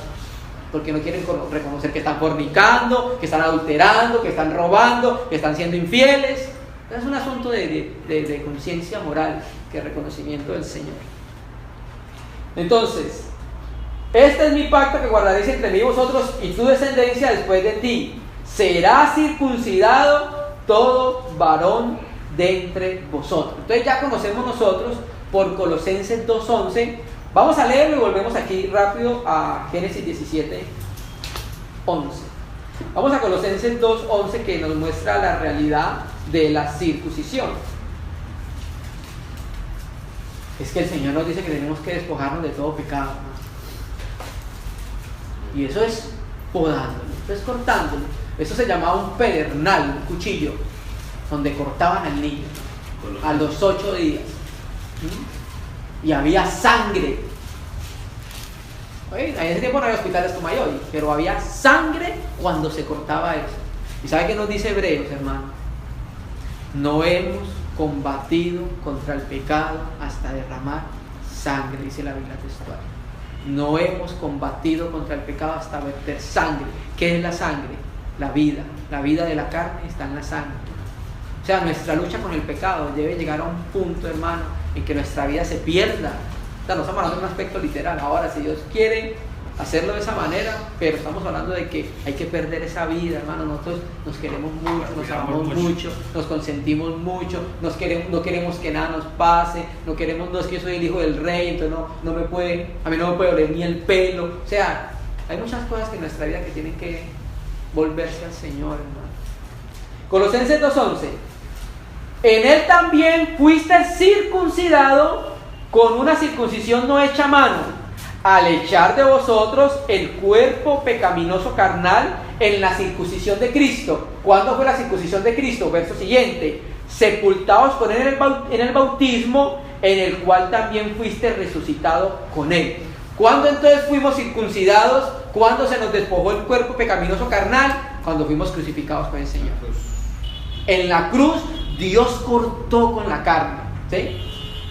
Speaker 1: porque no quieren reconocer que están fornicando, que están adulterando, que están robando, que están siendo infieles. Es un asunto de conciencia moral, que reconocimiento del Señor. Entonces, este es mi pacto que guardaréis entre mí y vosotros y tu descendencia después de ti. Será circuncidado todo varón de entre vosotros. Entonces ya conocemos nosotros por Colosenses 2:11. Vamos a leerlo y volvemos aquí rápido a Génesis 17:11. Vamos a Colosenses 2:11, que nos muestra la realidad de la circuncisión. Es que el Señor nos dice que tenemos que despojarnos de todo pecado, ¿no? Y eso es podándolo, eso es cortándolo. Eso se llamaba un pedernal, un cuchillo, donde cortaban al niño a los 8 días. Y había sangre. En ese tiempo no había hospitales como hay hoy, pero había sangre cuando se cortaba eso. ¿Y sabe qué nos dice Hebreos, hermano? No hemos combatido contra el pecado hasta derramar sangre, dice la Biblia textual. No hemos combatido contra el pecado hasta verter sangre. ¿Qué es la sangre? La vida. La vida de la carne está en la sangre. O sea, nuestra lucha con el pecado debe llegar a un punto, hermano, en que nuestra vida se pierda. O sea, no estamos hablando de un aspecto literal. Ahora, si Dios quiere hacerlo de esa manera, pero estamos hablando de que hay que perder esa vida, hermano. Nosotros nos queremos mucho, nos amamos mucho, nos consentimos mucho, no queremos que nada nos pase, no es que yo soy el hijo del rey, entonces a mí no me puede oler ni el pelo. O sea, hay muchas cosas que en nuestra vida que tienen que volverse al Señor, hermano. Colosenses 2:11. En él también fuiste circuncidado con una circuncisión no hecha a mano, al echar de vosotros el cuerpo pecaminoso carnal en la circuncisión de Cristo. ¿Cuándo fue la circuncisión de Cristo? Verso siguiente. Sepultados con él en el bautismo, en el cual también fuiste resucitado con él. ¿Cuándo entonces fuimos circuncidados? ¿Cuándo se nos despojó el cuerpo pecaminoso carnal? Cuando fuimos crucificados con el Señor. En la cruz Dios cortó con la carne, ¿sí?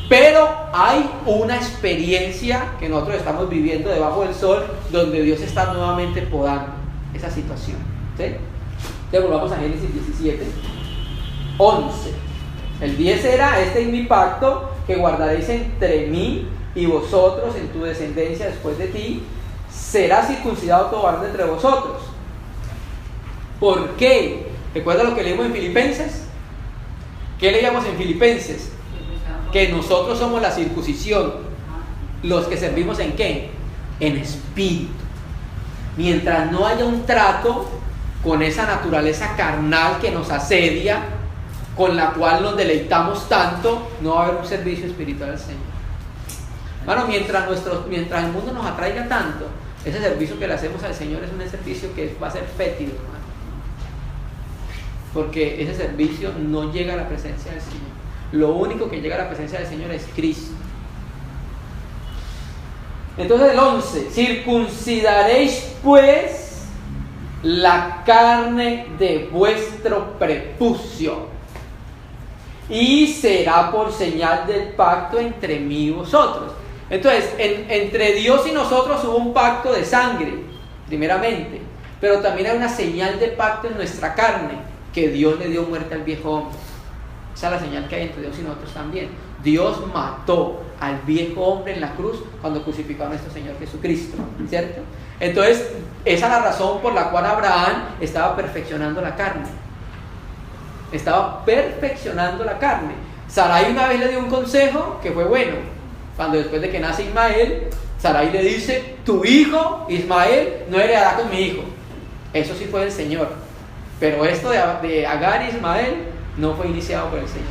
Speaker 1: Pero hay una experiencia que nosotros estamos viviendo debajo del sol, donde Dios está nuevamente podando esa situación, ¿sí? Entonces volvamos a Génesis 17:11. El 10 era: este es mi pacto que guardaréis entre mí y vosotros en tu descendencia después de ti. Será circuncidado todo varón entre vosotros. ¿Por qué? ¿Recuerda lo que leímos en Filipenses? ¿Qué leíamos en Filipenses? Que nosotros somos la circuncisión, los que servimos ¿en qué? En espíritu. Mientras no haya un trato con esa naturaleza carnal que nos asedia, con la cual nos deleitamos tanto, no va a haber un servicio espiritual al Señor. Bueno, mientras el mundo nos atraiga tanto, ese servicio que le hacemos al Señor es un servicio que va a ser fétido, hermano. Porque ese servicio no llega a la presencia del Señor. Lo único que llega a la presencia del Señor es Cristo. Entonces el 11: circuncidaréis pues la carne de vuestro prepucio, y será por señal del pacto entre mí y vosotros. Entonces, entre Dios y nosotros hubo un pacto de sangre, primeramente, pero también hay una señal de pacto en nuestra carne, que Dios le dio muerte al viejo hombre. Esa es la señal que hay entre Dios y nosotros también. Dios mató al viejo hombre en la cruz cuando crucificó a nuestro Señor Jesucristo, ¿cierto? Entonces, esa es la razón por la cual Abraham estaba perfeccionando la carne. Estaba perfeccionando la carne. Sarai una vez le dio un consejo que fue bueno. Cuando después de que nace Ismael, Sarai le dice: tu hijo Ismael no heredará con mi hijo. Eso sí fue del Señor. Pero esto de Agar y Ismael no fue iniciado por el Señor.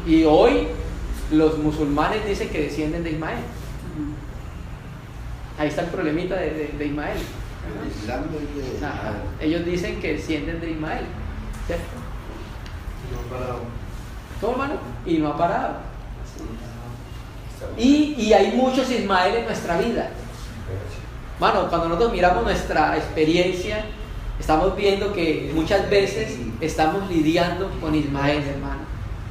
Speaker 1: Y hoy los musulmanes dicen que descienden de Ismael. Ahí está el problemita de Ismael. Ellos dicen que descienden de Ismael, ¿cierto?
Speaker 2: No ha parado.
Speaker 1: ¿Cómo, hermano? Y no ha parado. Y hay muchos Ismael en nuestra vida. Bueno, cuando nosotros miramos nuestra experiencia, estamos viendo que muchas veces estamos lidiando con Ismael, hermano,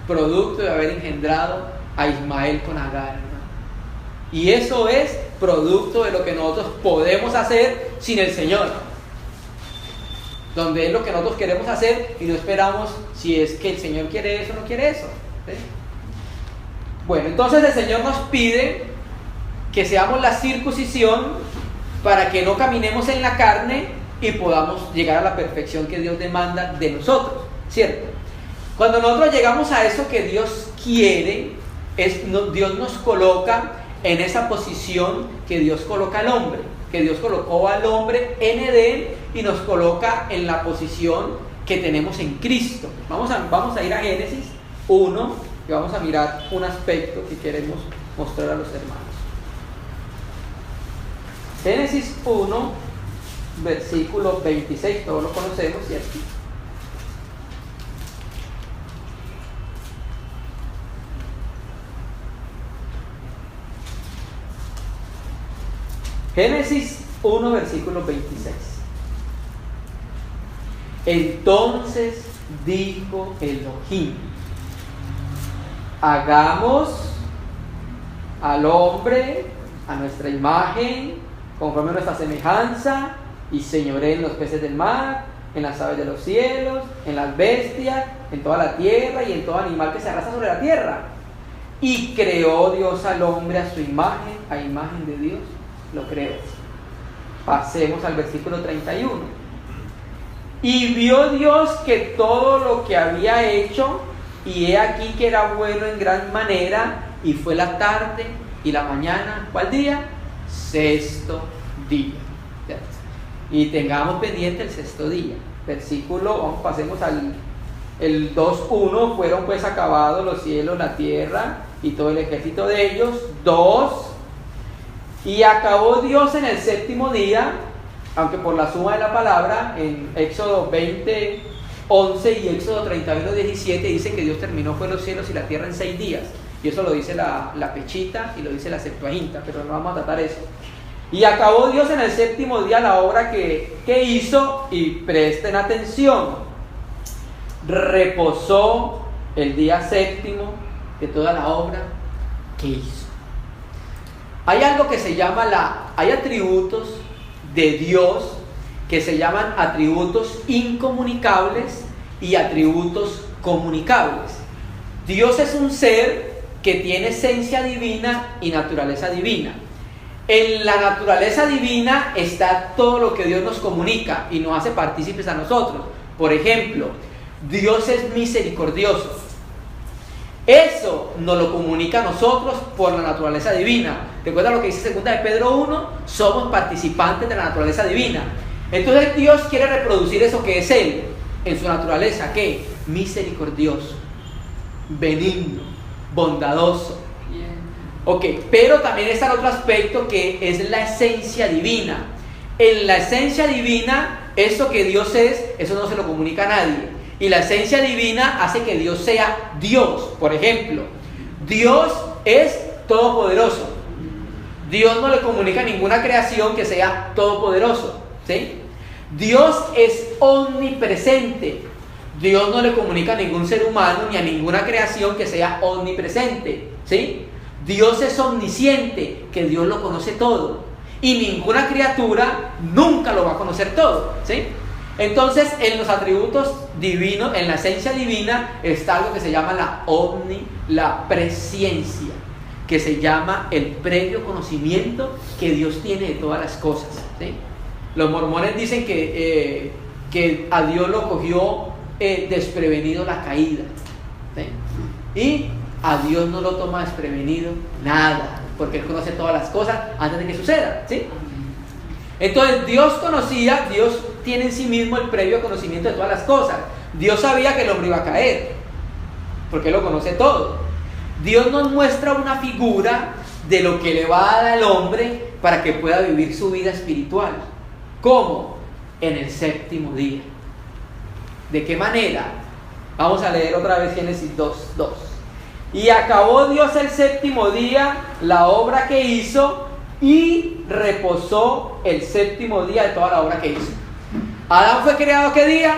Speaker 1: producto de haber engendrado a Ismael con Agar, hermano. Y eso es producto de lo que nosotros podemos hacer sin el Señor, donde es lo que nosotros queremos hacer y no esperamos si es que el Señor quiere eso o no quiere eso, ¿sí? Bueno, entonces el Señor nos pide que seamos la circuncisión para que no caminemos en la carne y podamos llegar a la perfección que Dios demanda de nosotros, ¿cierto? Cuando nosotros llegamos a eso que Dios quiere, Dios nos coloca en esa posición que Dios coloca al hombre, que Dios colocó al hombre en Edén y nos coloca en la posición que tenemos en Cristo. Vamos a ir a Génesis 1 y vamos a mirar un aspecto que queremos mostrar a los hermanos. Génesis 1, versículo 26, todos lo conocemos, ¿cierto? Génesis 1, versículo 26. Entonces dijo Elohim: hagamos al hombre a nuestra imagen, conforme a nuestra semejanza, y señoree en los peces del mar, en las aves de los cielos, en las bestias, en toda la tierra y en todo animal que se arrastra sobre la tierra. Y creó Dios al hombre a su imagen, a imagen de Dios lo creó. Pasemos al versículo 31. Y vio Dios que todo lo que había hecho, y he aquí que era bueno en gran manera, y fue la tarde y la mañana, ¿cuál día? Sexto día. ¿Cierto? Y tengamos pendiente el sexto día. Versículo, pasemos al 2:1. Fueron pues acabados los cielos, la tierra y todo el ejército de ellos. 2. Y acabó Dios en el séptimo día, aunque por la suma de la palabra, en Éxodo 20:11 y Éxodo 31:17 dice que Dios terminó fue los cielos y la tierra en 6 días. Y eso lo dice la Pechita y lo dice la Septuaginta, pero no vamos a tratar eso. Y acabó Dios en el séptimo día la obra que hizo, y presten atención, reposó el día séptimo de toda la obra que hizo. Hay algo que se llama hay atributos de Dios que se llaman atributos incomunicables y atributos comunicables. Dios es un ser que tiene esencia divina y naturaleza divina. En la naturaleza divina está todo lo que Dios nos comunica y nos hace partícipes a nosotros. Por ejemplo, Dios es misericordioso. Eso nos lo comunica a nosotros por la naturaleza divina. Recuerda lo que dice 2 de Pedro 1, somos participantes de la naturaleza divina. Entonces Dios quiere reproducir eso que es Él, en su naturaleza, ¿qué? Misericordioso, benigno, bondadoso. Ok, pero también está el otro aspecto que es la esencia divina. En la esencia divina, eso que Dios es, eso no se lo comunica a nadie. Y la esencia divina hace que Dios sea Dios. Por ejemplo, Dios es todopoderoso. Dios no le comunica a ninguna creación que sea todopoderoso, ¿sí? Dios es omnipresente. Dios no le comunica a ningún ser humano ni a ninguna creación que sea omnipresente, ¿sí? Dios es omnisciente, que Dios lo conoce todo. Y ninguna criatura nunca lo va a conocer todo, ¿sí? Entonces, en los atributos divinos, en la esencia divina, está algo que se llama la presciencia, que se llama el previo conocimiento que Dios tiene de todas las cosas, ¿sí? Los mormones dicen que a Dios lo cogió desprevenido la caída, ¿sí? Y a Dios no lo toma desprevenido nada, porque Él conoce todas las cosas antes de que sucedan, ¿sí? Entonces Dios tiene en sí mismo el previo conocimiento de todas las cosas. Dios sabía que el hombre iba a caer, porque Él lo conoce todo. Dios nos muestra una figura de lo que le va a dar al hombre para que pueda vivir su vida espiritual. ¿Cómo? En el séptimo día. ¿De qué manera? Vamos a leer otra vez Génesis 2:2. Y acabó Dios el séptimo día la obra que hizo y reposó el séptimo día de toda la obra que hizo. Adán fue creado ¿qué día?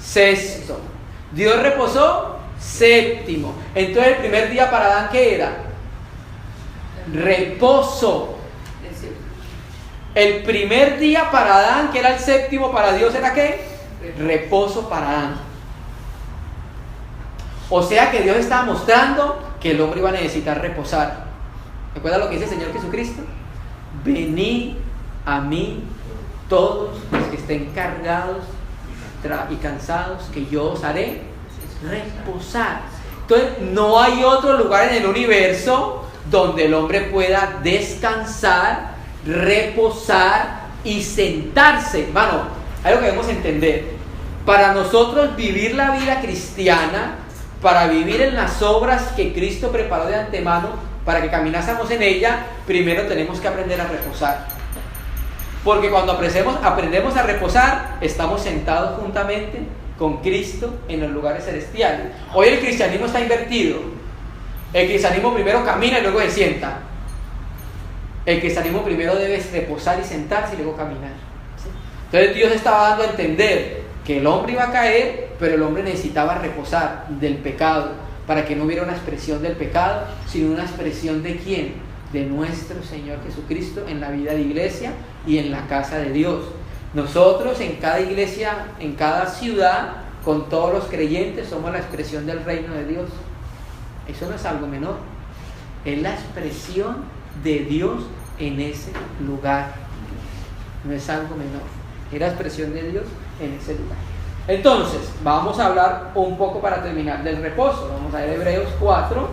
Speaker 1: Sexto. Dios reposó séptimo. Entonces el primer día para Adán ¿qué era? Reposo. El primer día para Adán, que era el séptimo, para Dios era ¿qué? Reposo para Adán. O sea que Dios estaba mostrando que el hombre iba a necesitar reposar. ¿Recuerda lo que dice el Señor Jesucristo? Venid a mí todos los que estén cargados y cansados, que yo os haré reposar. Entonces no hay otro lugar en el universo donde el hombre pueda descansar, reposar y sentarse. Hermano, hay algo que debemos entender. Para nosotros vivir la vida cristiana, para vivir en las obras que Cristo preparó de antemano, para que caminásemos en ella, primero tenemos que aprender a reposar. Porque cuando aprendemos a reposar, estamos sentados juntamente con Cristo en los lugares celestiales. Hoy el cristianismo está invertido. El cristianismo primero camina y luego se sienta. El cristianismo primero debe reposar y sentarse y luego caminar. Entonces Dios estaba dando a entender que el hombre iba a caer, pero el hombre necesitaba reposar del pecado, para que no hubiera una expresión del pecado, sino una expresión ¿de quién? De nuestro Señor Jesucristo en la vida de iglesia y en la casa de Dios. Nosotros en cada iglesia, en cada ciudad, con todos los creyentes, somos la expresión del reino de Dios. Eso no es algo menor, es la expresión de Dios en ese lugar. No es algo menor, es la expresión de Dios en ese lugar. Entonces, vamos a hablar un poco para terminar del reposo. Vamos a ver Hebreos 4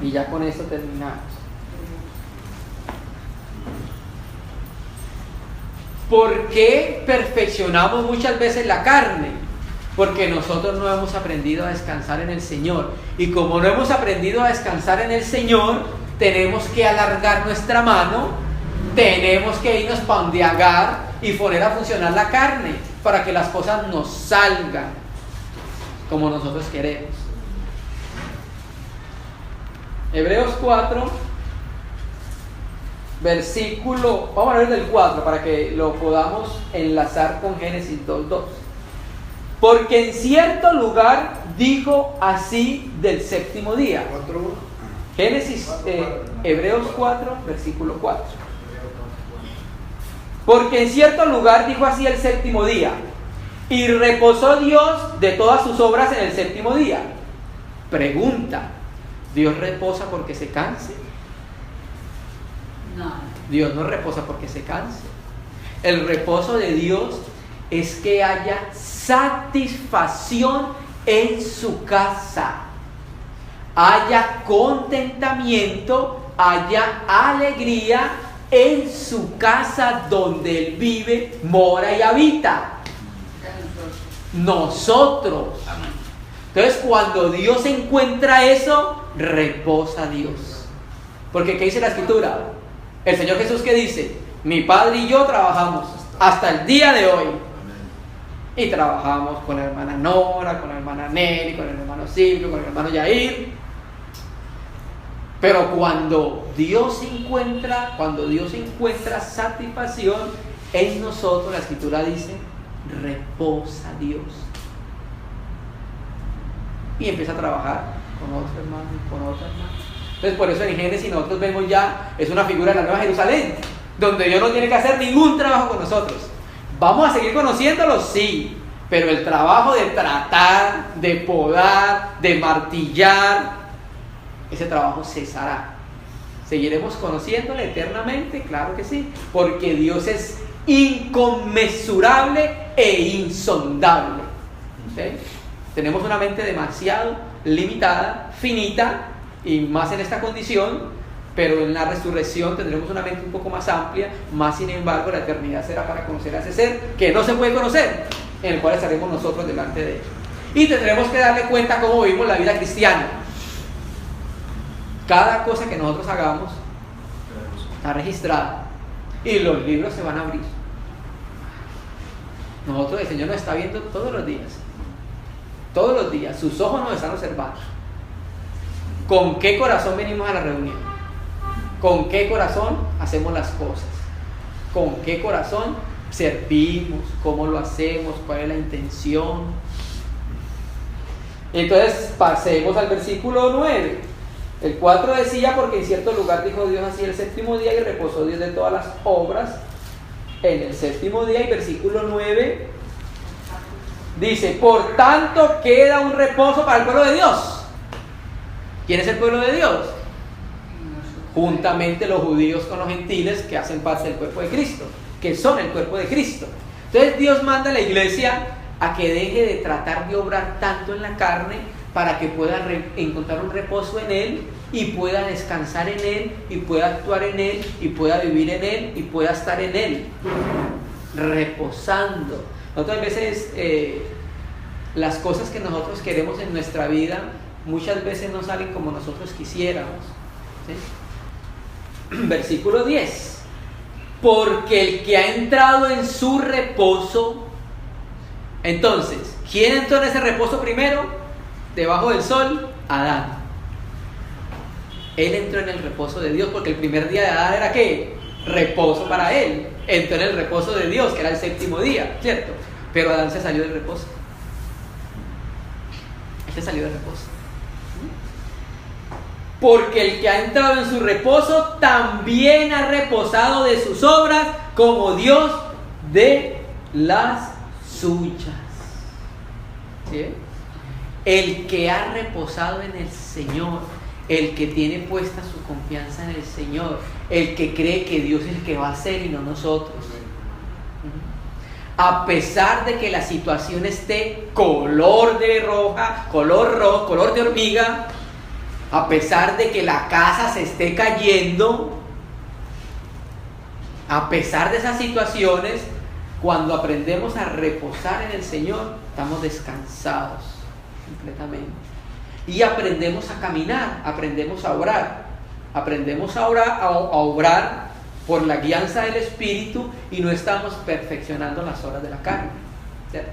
Speaker 1: y ya con esto terminamos. ¿Por qué perfeccionamos muchas veces la carne? Porque nosotros no hemos aprendido a descansar en el Señor. Y como no hemos aprendido a descansar en el Señor, tenemos que alargar nuestra mano, tenemos que irnos para donde Agar y poner a funcionar la carne para que las cosas nos salgan como nosotros queremos. Hebreos 4, versículo, vamos a ver del 4 para que lo podamos enlazar con Génesis 2:2. Porque en cierto lugar dijo así del séptimo día. Génesis, Hebreos 4, versículo 4. Porque en cierto lugar dijo así el séptimo día, y reposó Dios de todas sus obras en el séptimo día. Pregunta, ¿Dios reposa porque se canse?
Speaker 3: No.
Speaker 1: Dios no reposa porque se canse. El reposo de Dios es que haya satisfacción en su casa, haya contentamiento, haya alegría en su casa donde Él vive, mora y habita. Nosotros. Entonces, cuando Dios encuentra eso, reposa Dios. Porque ¿qué dice la Escritura? El Señor Jesús, ¿qué dice? Mi Padre y yo trabajamos hasta el día de hoy. Y trabajamos con la hermana Nora, con la hermana Nelly, con el hermano Silvio, con el hermano Yair. Pero cuando Dios encuentra satisfacción en nosotros, la Escritura dice, reposa Dios. Y empieza a trabajar con otro hermano y con otro hermano. Entonces por eso en Génesis nosotros vemos ya, es una figura de la Nueva Jerusalén, donde Dios no tiene que hacer ningún trabajo con nosotros. ¿Vamos a seguir conociéndolo? Sí, pero el trabajo de tratar, de podar, de martillar, ese trabajo cesará. ¿Seguiremos conociéndole eternamente? Claro que sí, porque Dios es inconmensurable e insondable. ¿Sí? Tenemos una mente demasiado limitada, finita, y más en esta condición, pero en la resurrección tendremos una mente un poco más amplia, más sin embargo la eternidad será para conocer a ese ser que no se puede conocer, en el cual estaremos nosotros delante de Él. Y tendremos que darle cuenta cómo vivimos la vida cristiana. Cada cosa que nosotros hagamos está registrada y los libros se van a abrir. Nosotros, el Señor nos está viendo todos los días, sus ojos nos están observando. ¿con qué corazón venimos a la reunión? ¿Con qué corazón hacemos las cosas? ¿Con qué corazón servimos? ¿Cómo lo hacemos? ¿Cuál es la intención? Entonces pasemos al versículo 9. El 4 decía: porque en cierto lugar dijo Dios así el séptimo día, y reposó Dios de todas las obras en el séptimo día. Y versículo 9 dice: por tanto queda un reposo para el pueblo de Dios. ¿Quién es el pueblo de Dios? Juntamente los judíos con los gentiles, que hacen parte del cuerpo de Cristo, que son el cuerpo de Cristo. Entonces Dios manda a la iglesia a que deje de tratar de obrar tanto en la carne, para que pueda encontrar un reposo en Él, y pueda descansar en Él, y pueda actuar en Él, y pueda vivir en Él, y pueda estar en Él, reposando. Otras veces las cosas que nosotros queremos en nuestra vida muchas veces no salen como nosotros quisiéramos, ¿sí? Versículo 10: porque el que ha entrado en su reposo. Entonces, ¿quién entró en ese reposo primero? Debajo del sol, Adán. Él entró en el reposo de Dios, porque el primer día de Adán era ¿qué? Reposo para él. Entró en el reposo de Dios, que era el séptimo día, ¿cierto? Pero Adán se salió del reposo. Él se salió del reposo. Porque el que ha entrado en su reposo también ha reposado de sus obras, como Dios de las suyas. ¿Sí? El que ha reposado en el Señor, el que tiene puesta su confianza en el Señor, el que cree que Dios es el que va a hacer y no nosotros. A pesar de que la situación esté color de roja, color rojo, color de hormiga, a pesar de que la casa se esté cayendo, a pesar de esas situaciones, cuando aprendemos a reposar en el Señor, estamos descansados completamente. Y aprendemos a caminar, aprendemos a orar, a obrar por la guianza del Espíritu, y no estamos perfeccionando las obras de la carne, ¿cierto?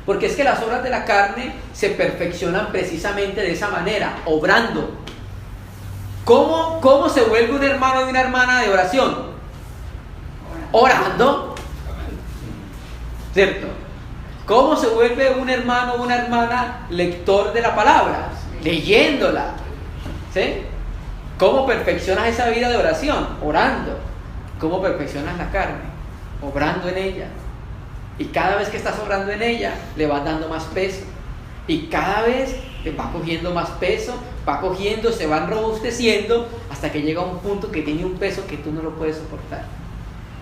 Speaker 1: Porque es que las obras de la carne se perfeccionan precisamente de esa manera, obrando. ¿Cómo se vuelve un hermano y una hermana de oración? Orando, ¿cierto? ¿Cómo se vuelve un hermano o una hermana lector de la palabra? Leyéndola, ¿sí? ¿Cómo perfeccionas esa vida de oración? Orando. ¿Cómo perfeccionas la carne? Obrando en ella. Y cada vez que estás obrando en ella, le vas dando más peso. Y cada vez le va cogiendo más peso, va cogiendo, se van robusteciendo, hasta que llega a un punto que tiene un peso que tú no lo puedes soportar.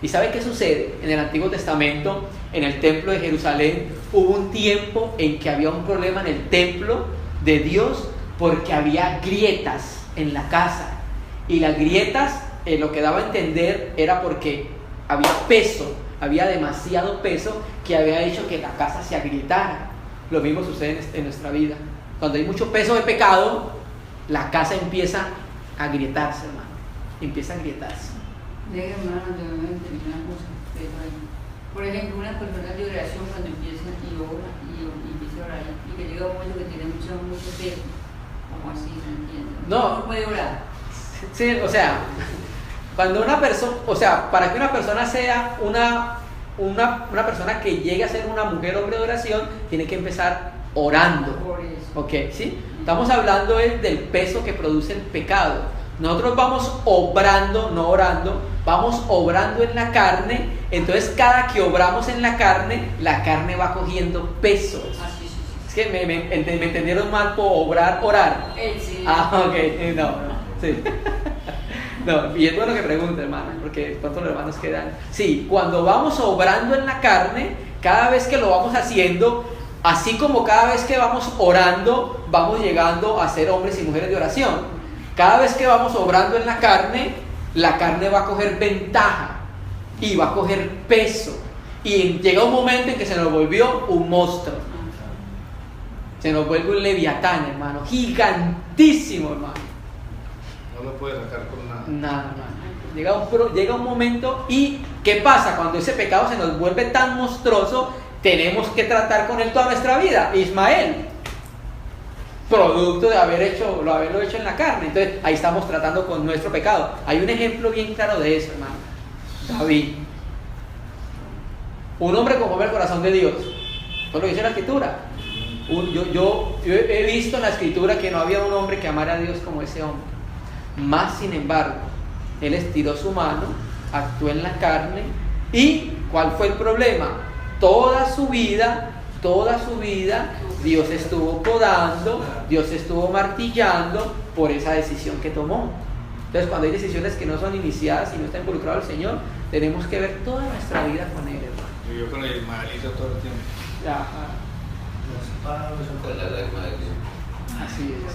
Speaker 1: ¿Y sabe qué sucede? En el Antiguo Testamento, en el templo de Jerusalén, hubo un tiempo en que había un problema en el templo de Dios, porque había grietas en la casa. Y las grietas, lo que daba a entender era porque había peso, había demasiado peso que había hecho que la casa se agrietara. Lo mismo sucede en nuestra vida. Cuando hay mucho peso de pecado, la casa empieza a agrietarse, hermano. Empieza a agrietarse.
Speaker 3: Hermano, te voy a entender una cosa. Por ejemplo, una persona de oración, cuando empieza y ora y empieza a orar, y que llega un momento que tiene mucho peso, como así, ¿me entiendes?
Speaker 1: No
Speaker 3: puede orar.
Speaker 1: Sí, o sea, cuando una persona, o sea, para que una persona sea una persona que llegue a ser una mujer o hombre de oración, tiene que empezar orando.
Speaker 3: Por eso.
Speaker 1: ¿Ok? ¿Sí? Estamos hablando del peso que produce el pecado. Nosotros vamos obrando, no orando, vamos obrando en la carne. Entonces cada que obramos en la carne va cogiendo peso.
Speaker 3: Ah, sí.
Speaker 1: Es que me entendieron mal por orar.
Speaker 3: Sí.
Speaker 1: Ah, ok, no, sí. No, y es bueno que pregunte, hermano, porque pronto los hermanos quedan. Sí, cuando vamos obrando en la carne, cada vez que lo vamos haciendo, así como cada vez que vamos orando, vamos llegando a ser hombres y mujeres de oración. Cada vez que vamos obrando en la carne va a coger ventaja y va a coger peso. Y llega un momento en que se nos volvió un monstruo. Se nos vuelve un leviatán, hermano, gigantísimo, hermano.
Speaker 2: No lo puedes sacar con nada.
Speaker 1: Nada, hermano. Llega un momento, y ¿qué pasa? Cuando ese pecado se nos vuelve tan monstruoso, tenemos que tratar con él toda nuestra vida. Ismael, producto de haberlo hecho en la carne. Entonces ahí estamos tratando con nuestro pecado. Hay un ejemplo bien claro de eso, hermano. David, un hombre conforme al corazón de Dios. Eso lo dice la Escritura. Yo he visto en la Escritura que no había un hombre que amara a Dios como ese hombre. Más sin embargo, él estiró su mano, actuó en la carne. ¿Y cuál fue el problema? Toda su vida Dios estuvo podando, Dios estuvo martillando por esa decisión que tomó. Entonces, cuando hay decisiones que no son iniciadas y no está involucrado el Señor, tenemos que ver toda nuestra vida con Él, hermano.
Speaker 2: Vivió con el malito todo el tiempo.
Speaker 1: Así es.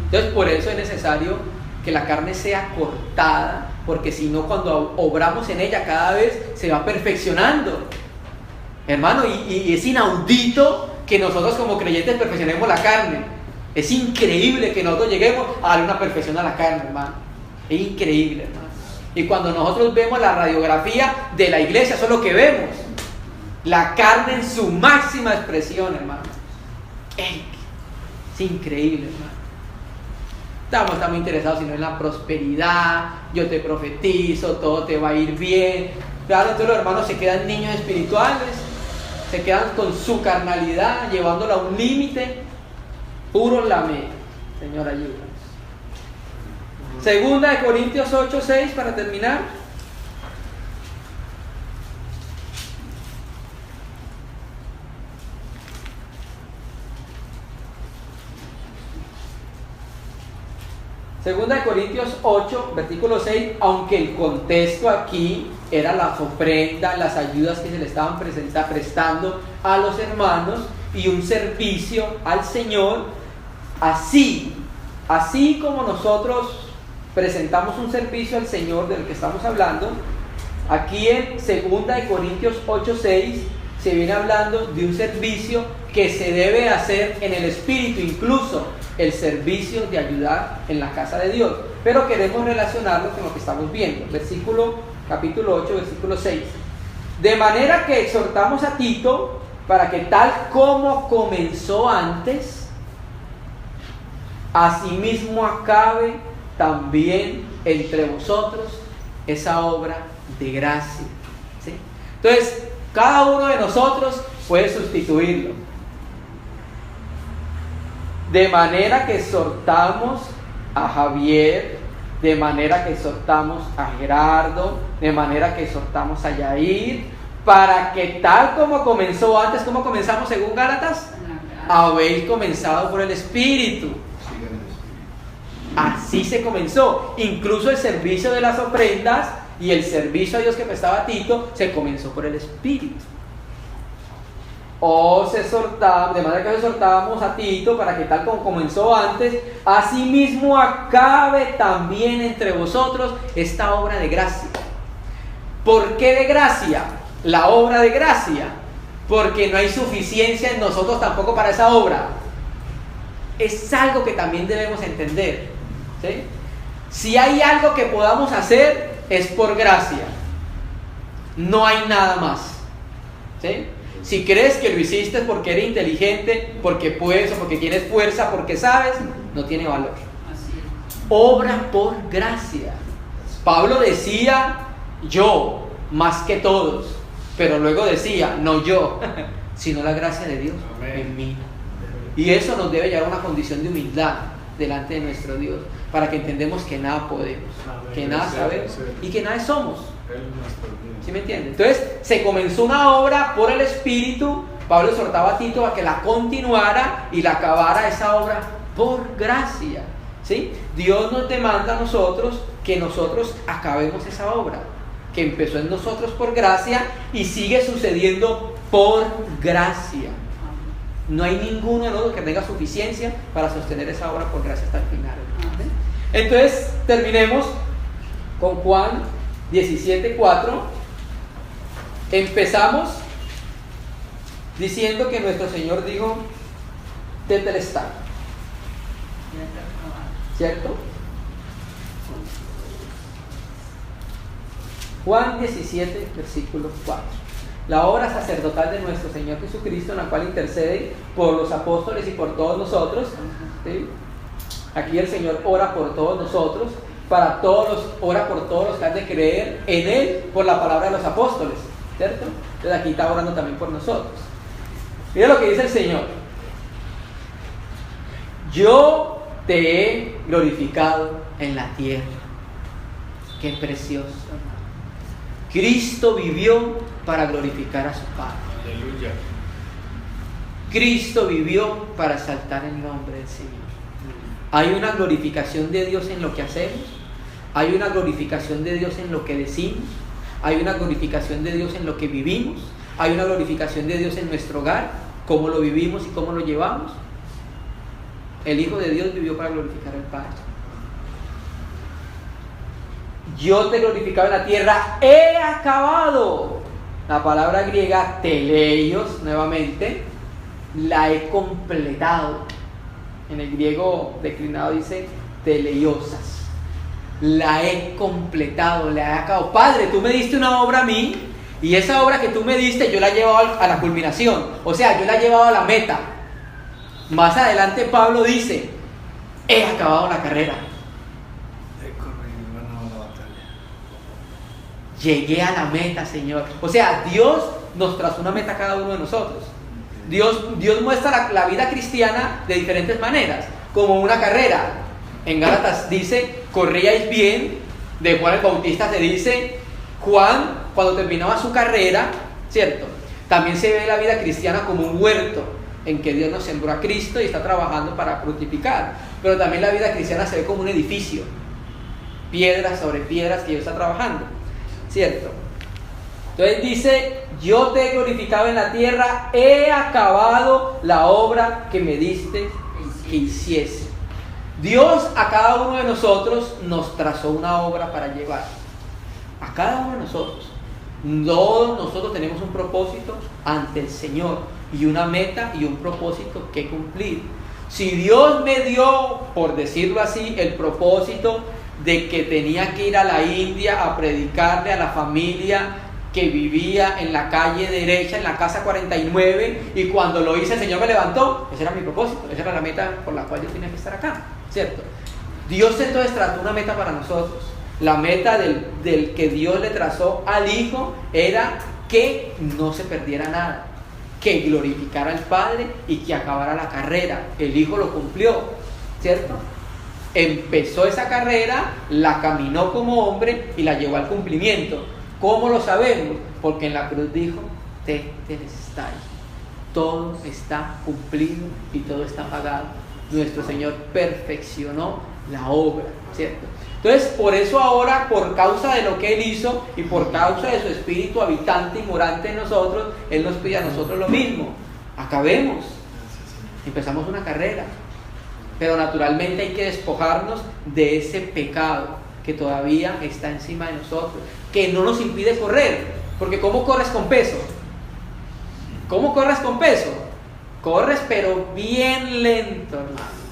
Speaker 1: Entonces, por eso es necesario que la carne sea cortada, porque si no, cuando obramos en ella, cada vez se va perfeccionando. Hermano, y es inaudito que nosotros como creyentes perfeccionemos la carne. Es increíble que nosotros lleguemos a darle una perfección a la carne, hermano. Es increíble, hermano. Y cuando nosotros vemos la radiografía de la iglesia, eso es lo que vemos. La carne en su máxima expresión, hermano. Es increíble, hermano. Estamos interesados sino en la prosperidad. Yo te profetizo, todo te va a ir bien. Claro, entonces los hermanos se quedan niños espirituales, se quedan con su carnalidad, llevándola a un límite. Puro lamento. Señor, ayúdanos. Segunda de Corintios 8:6 para terminar. Segunda de Corintios 8, versículo 6, aunque el contexto aquí era las ofrendas, las ayudas que se le estaban prestando a los hermanos y un servicio al Señor, así como nosotros presentamos un servicio al Señor del que estamos hablando, aquí en segunda de Corintios 8:6 se viene hablando de un servicio que se debe hacer en el Espíritu, incluso el servicio de ayudar en la casa de Dios. Pero queremos relacionarlo con lo que estamos viendo. Capítulo 8, versículo 6. De manera que exhortamos a Tito para que tal como comenzó antes, asimismo acabe también entre vosotros esa obra de gracia. ¿Sí? Entonces, cada uno de nosotros puede sustituirlo. De manera que exhortamos a Javier, de manera que exhortamos a Gerardo, de manera que exhortamos a Yair, para que tal como comenzó antes, ¿cómo comenzamos según Gálatas? Habéis comenzado por el Espíritu. Así se comenzó. Incluso el servicio de las ofrendas y el servicio a Dios que prestaba Tito se comenzó por el Espíritu. De manera que exhortábamos a Tito para que tal como comenzó antes, asimismo acabe también entre vosotros esta obra de gracia. ¿Por qué de gracia? La obra de gracia, porque no hay suficiencia en nosotros tampoco para esa obra. Es algo que también debemos entender, ¿sí? Si hay algo que podamos hacer, es por gracia. No hay nada más, ¿sí? Si crees que lo hiciste porque eres inteligente, porque puedes o porque tienes fuerza, porque sabes, no tiene valor. Obra por gracia. Pablo decía yo más que todos, pero luego decía no yo, sino la gracia de Dios. Amén. En mí. Y eso nos debe llevar a una condición de humildad delante de nuestro Dios, para que entendemos que nada podemos, amén, que nada sabemos y que nada somos. ¿Sí me entienden? Entonces se comenzó una obra por el Espíritu. Pablo exhortaba a Tito a que la continuara y la acabara esa obra por gracia, ¿sí? Dios nos demanda a nosotros que nosotros acabemos esa obra que empezó en nosotros por gracia y sigue sucediendo por gracia. No hay ninguno de nosotros que tenga suficiencia para sostener esa obra por gracia hasta el final. ¿Sí? Entonces terminemos con Juan 17:4. Empezamos diciendo que nuestro Señor dijo tetelestai, ¿cierto? Juan 17, versículo 4. La obra sacerdotal de nuestro Señor Jesucristo, en la cual intercede por los apóstoles y por todos nosotros, ¿sí? Aquí el Señor ora por todos nosotros, ora por todos los que han de creer en Él por la palabra de los apóstoles, ¿cierto? Entonces aquí está orando también por nosotros. Mira lo que dice el Señor: yo te he glorificado en la tierra. Qué precioso. Cristo vivió para glorificar a su Padre.
Speaker 2: Aleluya.
Speaker 1: Cristo vivió para exaltar el nombre del Señor. Hay una glorificación de Dios en lo que hacemos, hay una glorificación de Dios en lo que decimos, hay una glorificación de Dios en lo que vivimos, hay una glorificación de Dios en nuestro hogar, cómo lo vivimos y cómo lo llevamos. El Hijo de Dios vivió para glorificar al Padre. Yo te he glorificado en la tierra, he acabado. La palabra griega teleios, nuevamente, la he completado. En el griego declinado dice teleiosas. La he completado, la he acabado. Padre, tú me diste una obra a mí, y esa obra que tú me diste yo la he llevado a la culminación. O sea, yo la he llevado a la meta. Más adelante Pablo dice: he acabado la carrera.
Speaker 2: He corrido y ganado la batalla.
Speaker 1: Llegué a la meta, Señor. O sea, Dios nos trazó una meta a cada uno de nosotros. Dios muestra la vida cristiana de diferentes maneras, como una carrera. En Gálatas dice: corríais bien. De Juan el Bautista se dice: Juan, cuando terminaba su carrera, ¿cierto? También se ve la vida cristiana como un huerto en que Dios nos sembró a Cristo y está trabajando para fructificar. Pero también la vida cristiana se ve como un edificio, piedras sobre piedras que Dios está trabajando, ¿cierto? Entonces dice: yo te he glorificado en la tierra, he acabado la obra que me diste que hiciese. Dios a cada uno de nosotros nos trazó una obra para llevar. A cada uno de nosotros. Todos nosotros tenemos un propósito ante el Señor y una meta y un propósito que cumplir. Si Dios me dio, por decirlo así, el propósito de que tenía que ir a la India a predicarle a la familia que vivía en la calle derecha, en la casa 49, y cuando lo hice el Señor me levantó, ese era mi propósito, esa era la meta por la cual yo tenía que estar acá, ¿cierto? Dios entonces trazó una meta para nosotros. La meta del que Dios le trazó al Hijo era que no se perdiera nada, que glorificara al Padre y que acabara la carrera. El Hijo lo cumplió, ¿cierto? Empezó esa carrera, la caminó como hombre y la llevó al cumplimiento. ¿Cómo lo sabemos? Porque en la cruz dijo: tetelestai. Todo está cumplido y todo está pagado. Nuestro Señor perfeccionó la obra, ¿cierto? Entonces, por eso ahora, por causa de lo que Él hizo y por causa de su Espíritu habitante y morante en nosotros, Él nos pide a nosotros lo mismo. Acabemos. Empezamos una carrera, pero naturalmente hay que despojarnos de ese pecado que todavía está encima de nosotros, que no nos impide correr. Porque ¿cómo corres con peso? ¿Cómo corres con peso? Corres pero bien lento, hermano.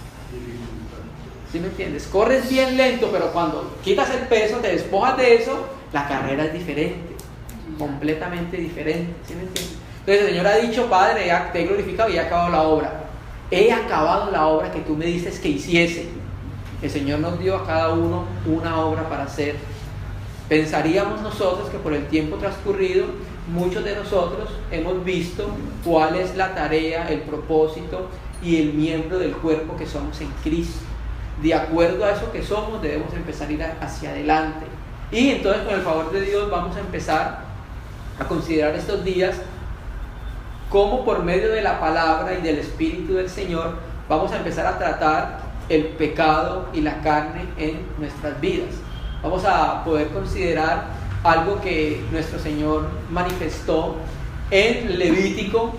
Speaker 1: ¿Sí me entiendes? Corres bien lento, pero cuando quitas el peso, te despojas de eso, la carrera es diferente, completamente diferente. ¿Sí me entiendes? Entonces el Señor ha dicho: Padre, te he glorificado y he acabado la obra. He acabado la obra que tú me dices que hiciese. El Señor nos dio a cada uno una obra para hacer. Pensaríamos nosotros que por el tiempo transcurrido, muchos de nosotros hemos visto cuál es la tarea, el propósito y el miembro del cuerpo que somos en Cristo. De acuerdo a eso que somos, debemos empezar a ir hacia adelante. Y entonces, con el favor de Dios, vamos a empezar a considerar estos días cómo por medio de la palabra y del Espíritu del Señor vamos a empezar a tratar el pecado y la carne en nuestras vidas. Vamos a poder considerar algo que nuestro Señor manifestó en Levítico,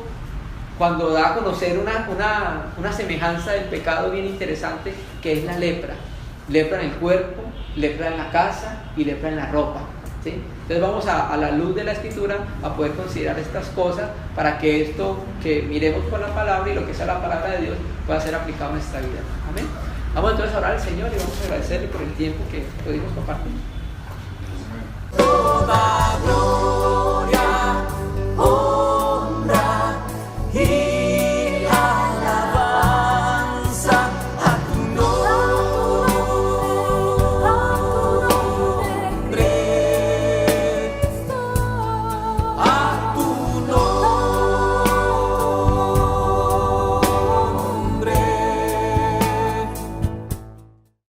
Speaker 1: cuando da a conocer una semejanza del pecado bien interesante, que es la lepra. Lepra en el cuerpo, lepra en la casa y lepra en la ropa, ¿sí? Entonces vamos a la luz de la Escritura a poder considerar estas cosas para que esto que miremos por la palabra y lo que sea la palabra de Dios pueda ser aplicado a nuestra vida. Amén. Vamos entonces a orar al Señor y vamos a agradecerle por el tiempo que pudimos compartir.